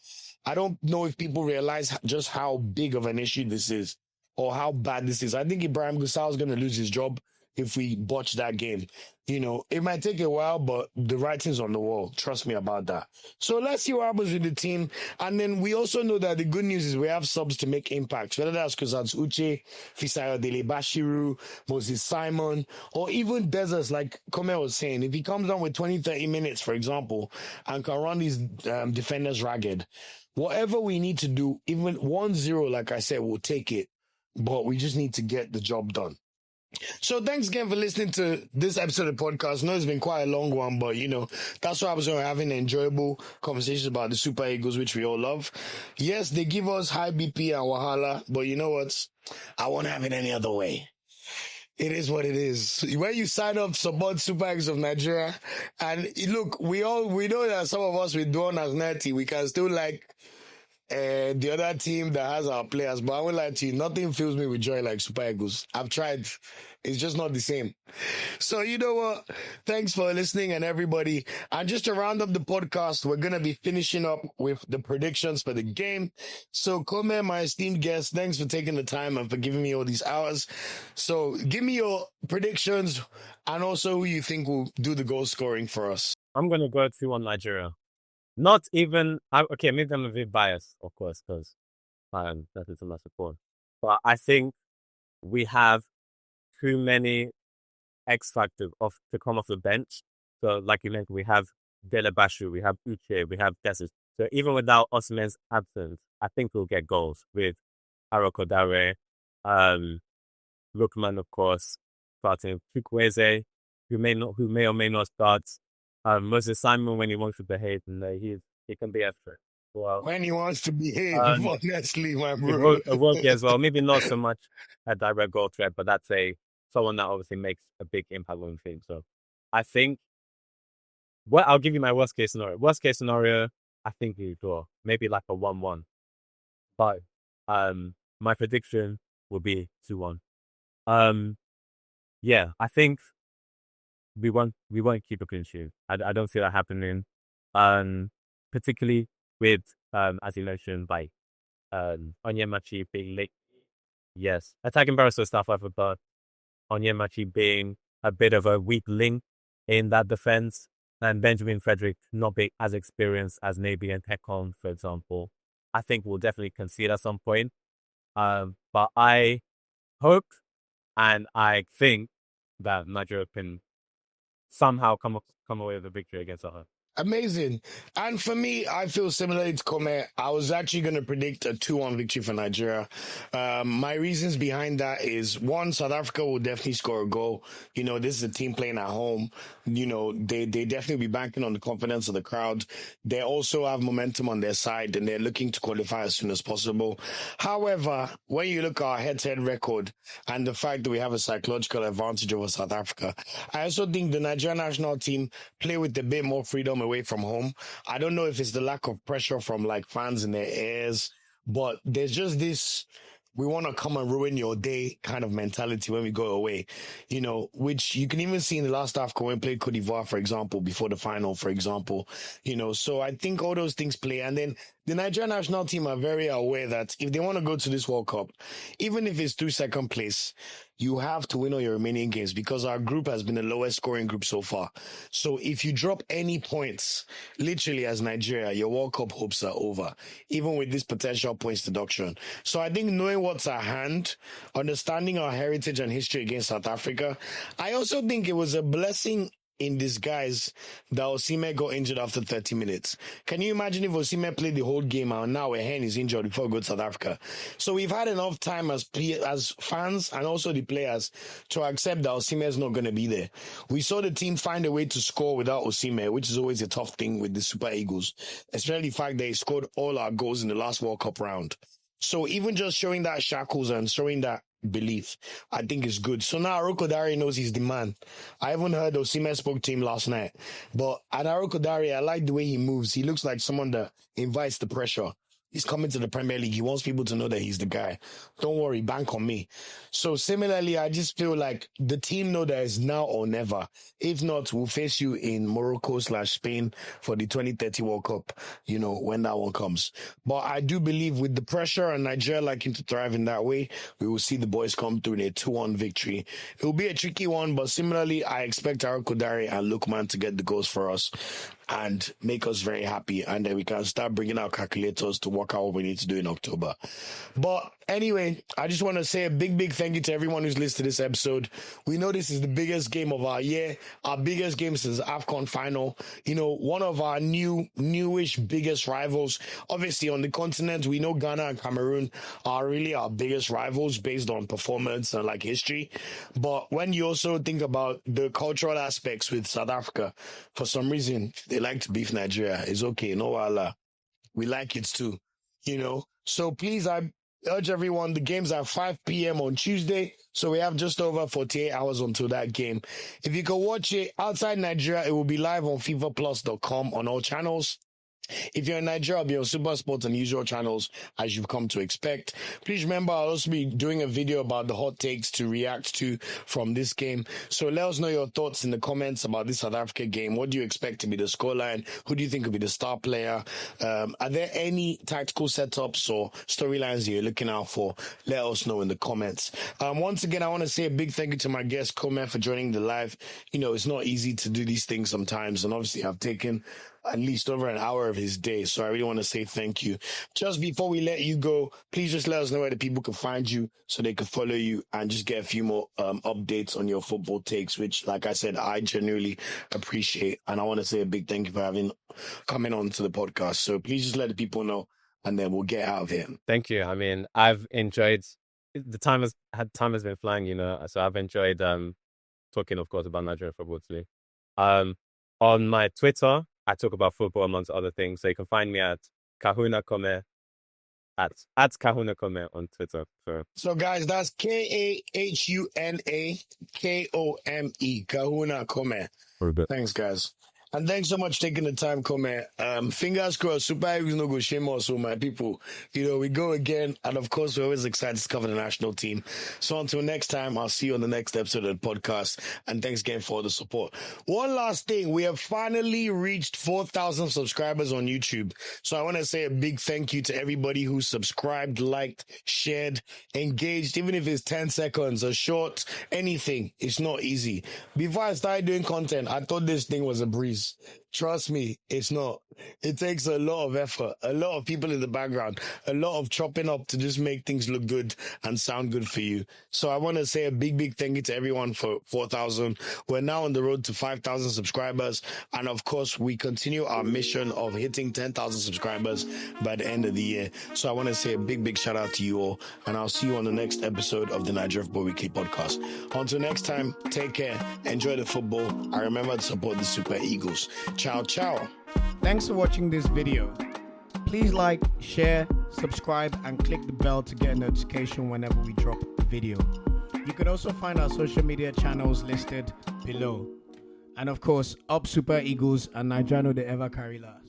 I don't know if people realize just how big of an issue this is or how bad this is. I think Ibrahim Gusau is going to lose his job if we botch that game. You know, it might take a while, but the writing's on the wall. Trust me about that. So let's see what happens with the team. And then we also know that the good news is we have subs to make impacts, whether that's Chrisant Uche, Fisadele Bashiru, Moses Simon, or even Bezos, like Kome was saying. If he comes on with 20, 30 minutes, for example, and can run these defenders ragged, whatever we need to do, even 1-0, like I said, we'll take it. But we just need to get the job done. So thanks again for listening to this episode of the podcast. I know it's been quite a long one, but you know, that's what I was having enjoyable conversations about the Super Eagles, which we all love. Yes, they give us high BP and Wahala, but you know what? I won't have it any other way. It is what it is. When you sign up to support Super Eagles of Nigeria, and look, we know that some of us with Dawn as 90, we can still like the other team that has our players, but I won't lie to you, nothing fills me with joy like Super Eagles. I've tried. It's just not the same. So you know what? Thanks for listening and everybody. And just to round up the podcast, we're going to be finishing up with the predictions for the game. So Kome, my esteemed guest, thanks for taking the time and for giving me all these hours. So give me your predictions and also who you think will do the goal scoring for us. I'm going to go 2-1 Nigeria. Not even, okay, maybe I'm a bit biased, of course, because that is my support. But I think we have too many X factors to come off the bench. So, like you mentioned, we have Delabashu, we have Uche, we have Dessus. So, even without Osimhen's absence, I think we'll get goals with Arokodare, Lookman, of course, starting Chukwueze, who may or may not start. Moses Simon, when he wants to behave, and he can be extra. Well, when he wants to behave, honestly, my bro. bro. It won't be as well. Maybe not so much a direct goal threat, but that's someone that obviously makes a big impact on the team. So I think, I'll give you my worst case scenario. Worst case scenario, I think we draw. Maybe like a 1-1. But my prediction will be 2-1. Yeah, I think we won't keep a clean sheet. I don't see that happening. Particularly with as you mentioned, by Onyemachi being late. Yes, attacking Barroso stuff like that, but Onyemachi being a bit of a weak link in that defense, and Benjamin Frederick not being as experienced as maybe in Tekon, for example. I think we'll definitely concede at some point. But I hope and I think that Nigeria can somehow come away with a victory against Sahara. Amazing. And for me, I feel similarly to Kome. I was actually going to predict a 2-1 victory for Nigeria. My reasons behind that is, one, South Africa will definitely score a goal. You know, this is a team playing at home. You know, they definitely be banking on the confidence of the crowd. They also have momentum on their side and they're looking to qualify as soon as possible. However, when you look at our head-to-head record and the fact that we have a psychological advantage over South Africa, I also think the Nigerian national team play with a bit more freedom away from home. I don't know if it's the lack of pressure from like fans in their ears, but there's just this we want to come and ruin your day kind of mentality when we go away, you know, which you can even see in the last AFCON when we played Cote d'Ivoire, for example, before the final, for example, you know, so I think all those things play. And then the Nigerian national team are very aware that if they want to go to this World Cup, even if it's through second place, you have to win all your remaining games because our group has been the lowest scoring group so far. So if you drop any points, literally as Nigeria, your World Cup hopes are over, even with this potential points deduction. So I think knowing what's at hand, understanding our heritage and history against South Africa, I also think it was a blessing in disguise that Osimhen got injured after 30 minutes. Can you imagine if Osimhen played the whole game and now a hand is injured before we go to South Africa? So we've had enough time as fans and also the players to accept that Osimhen is not going to be there. We saw the team find a way to score without Osimhen, which is always a tough thing with the Super Eagles, especially the fact that he scored all our goals in the last World Cup round. So even just showing that shackles and showing that belief, I think is good. So now Aroko Dari knows he's the man. I haven't heard Osimhen spoke to him last night, but at Aroko Dari, I like the way he moves. He looks like someone that invites the pressure. He's coming to the Premier League. He wants people to know that he's the guy. Don't worry, bank on me. So similarly, I just feel like the team know that it's now or never. If not, we'll face you in Morocco/Spain for the 2030 World Cup, you know, when that one comes. But I do believe with the pressure and Nigeria liking to thrive in that way, we will see the boys come through in a 2-1 victory. It will be a tricky one, but similarly, I expect Aroko Dari and Lukman to get the goals for us and make us very happy. And then we can start bringing our calculators to work out what we need to do in October. But anyway, I just want to say a big thank you to everyone who's listened to this episode. We know this is the biggest game of our year, our biggest game since the AFCON final. You know, one of our newish biggest rivals. Obviously, on the continent, we know Ghana and Cameroon are really our biggest rivals based on performance and like history. But when you also think about the cultural aspects with South Africa, for some reason, they like to beef Nigeria. It's okay. No, Allah. We like it too, you know. So please, I urge everyone, the game's at 5 p.m. on Tuesday. So we have just over 48 hours until that game. If you can watch it outside Nigeria, it will be live on feverplus.com on all channels. If you're in Nigeria, I'll be on Super Sports and usual channels as you've come to expect. Please remember, I'll also be doing a video about the hot takes to react to from this game. So let us know your thoughts in the comments about this South Africa game. What do you expect to be the scoreline? Who do you think will be the star player? Are there any tactical setups or storylines you're looking out for? Let us know in the comments. Once again, I want to say a big thank you to my guest, Kome, for joining the live. You know, it's not easy to do these things sometimes, and obviously I've taken at least over an hour of his day. So I really want to say thank you. Just before we let you go, please just let us know where the people can find you so they can follow you and just get a few more updates on your football takes, which, like I said, I genuinely appreciate. And I want to say a big thank you for coming on to the podcast. So please just let the people know and then we'll get out of here. Thank you. I mean, I've enjoyed time has been flying, you know. So I've enjoyed talking, of course, about Nigerian football today. On my Twitter, I talk about football amongst other things. So you can find me at Kahuna Kome, at Kahuna Kome on Twitter. So guys, that's KAHUNAKOME, Kahuna Kome. Thanks, guys. And thanks so much for taking the time, Kome. Fingers crossed, Super Eagles no go shame us, so my people. You know, we go again, and of course, we're always excited to cover the national team. So until next time, I'll see you on the next episode of the podcast, and thanks again for all the support. One last thing, we have finally reached 4,000 subscribers on YouTube. So I want to say a big thank you to everybody who subscribed, liked, shared, engaged, even if it's 10 seconds, a short, anything. It's not easy. Before I started doing content, I thought this thing was a breeze. Trust me, it's not. It takes a lot of effort, a lot of people in the background, a lot of chopping up to just make things look good and sound good for you. So I want to say a big, big thank you to everyone for 4,000. We're now on the road to 5,000 subscribers. And of course, we continue our mission of hitting 10,000 subscribers by the end of the year. So I want to say a big, big shout out to you all. And I'll see you on the next episode of the Nigeria Football Weekly podcast. Until next time, take care, enjoy the football, and remember to support the Super Eagles. Ciao, ciao. Thanks for watching this video. Please like, share, subscribe, and click the bell to get a notification whenever we drop a video. You can also find our social media channels listed below. And of course, up Super Eagles and Nigerian, they ever carry last.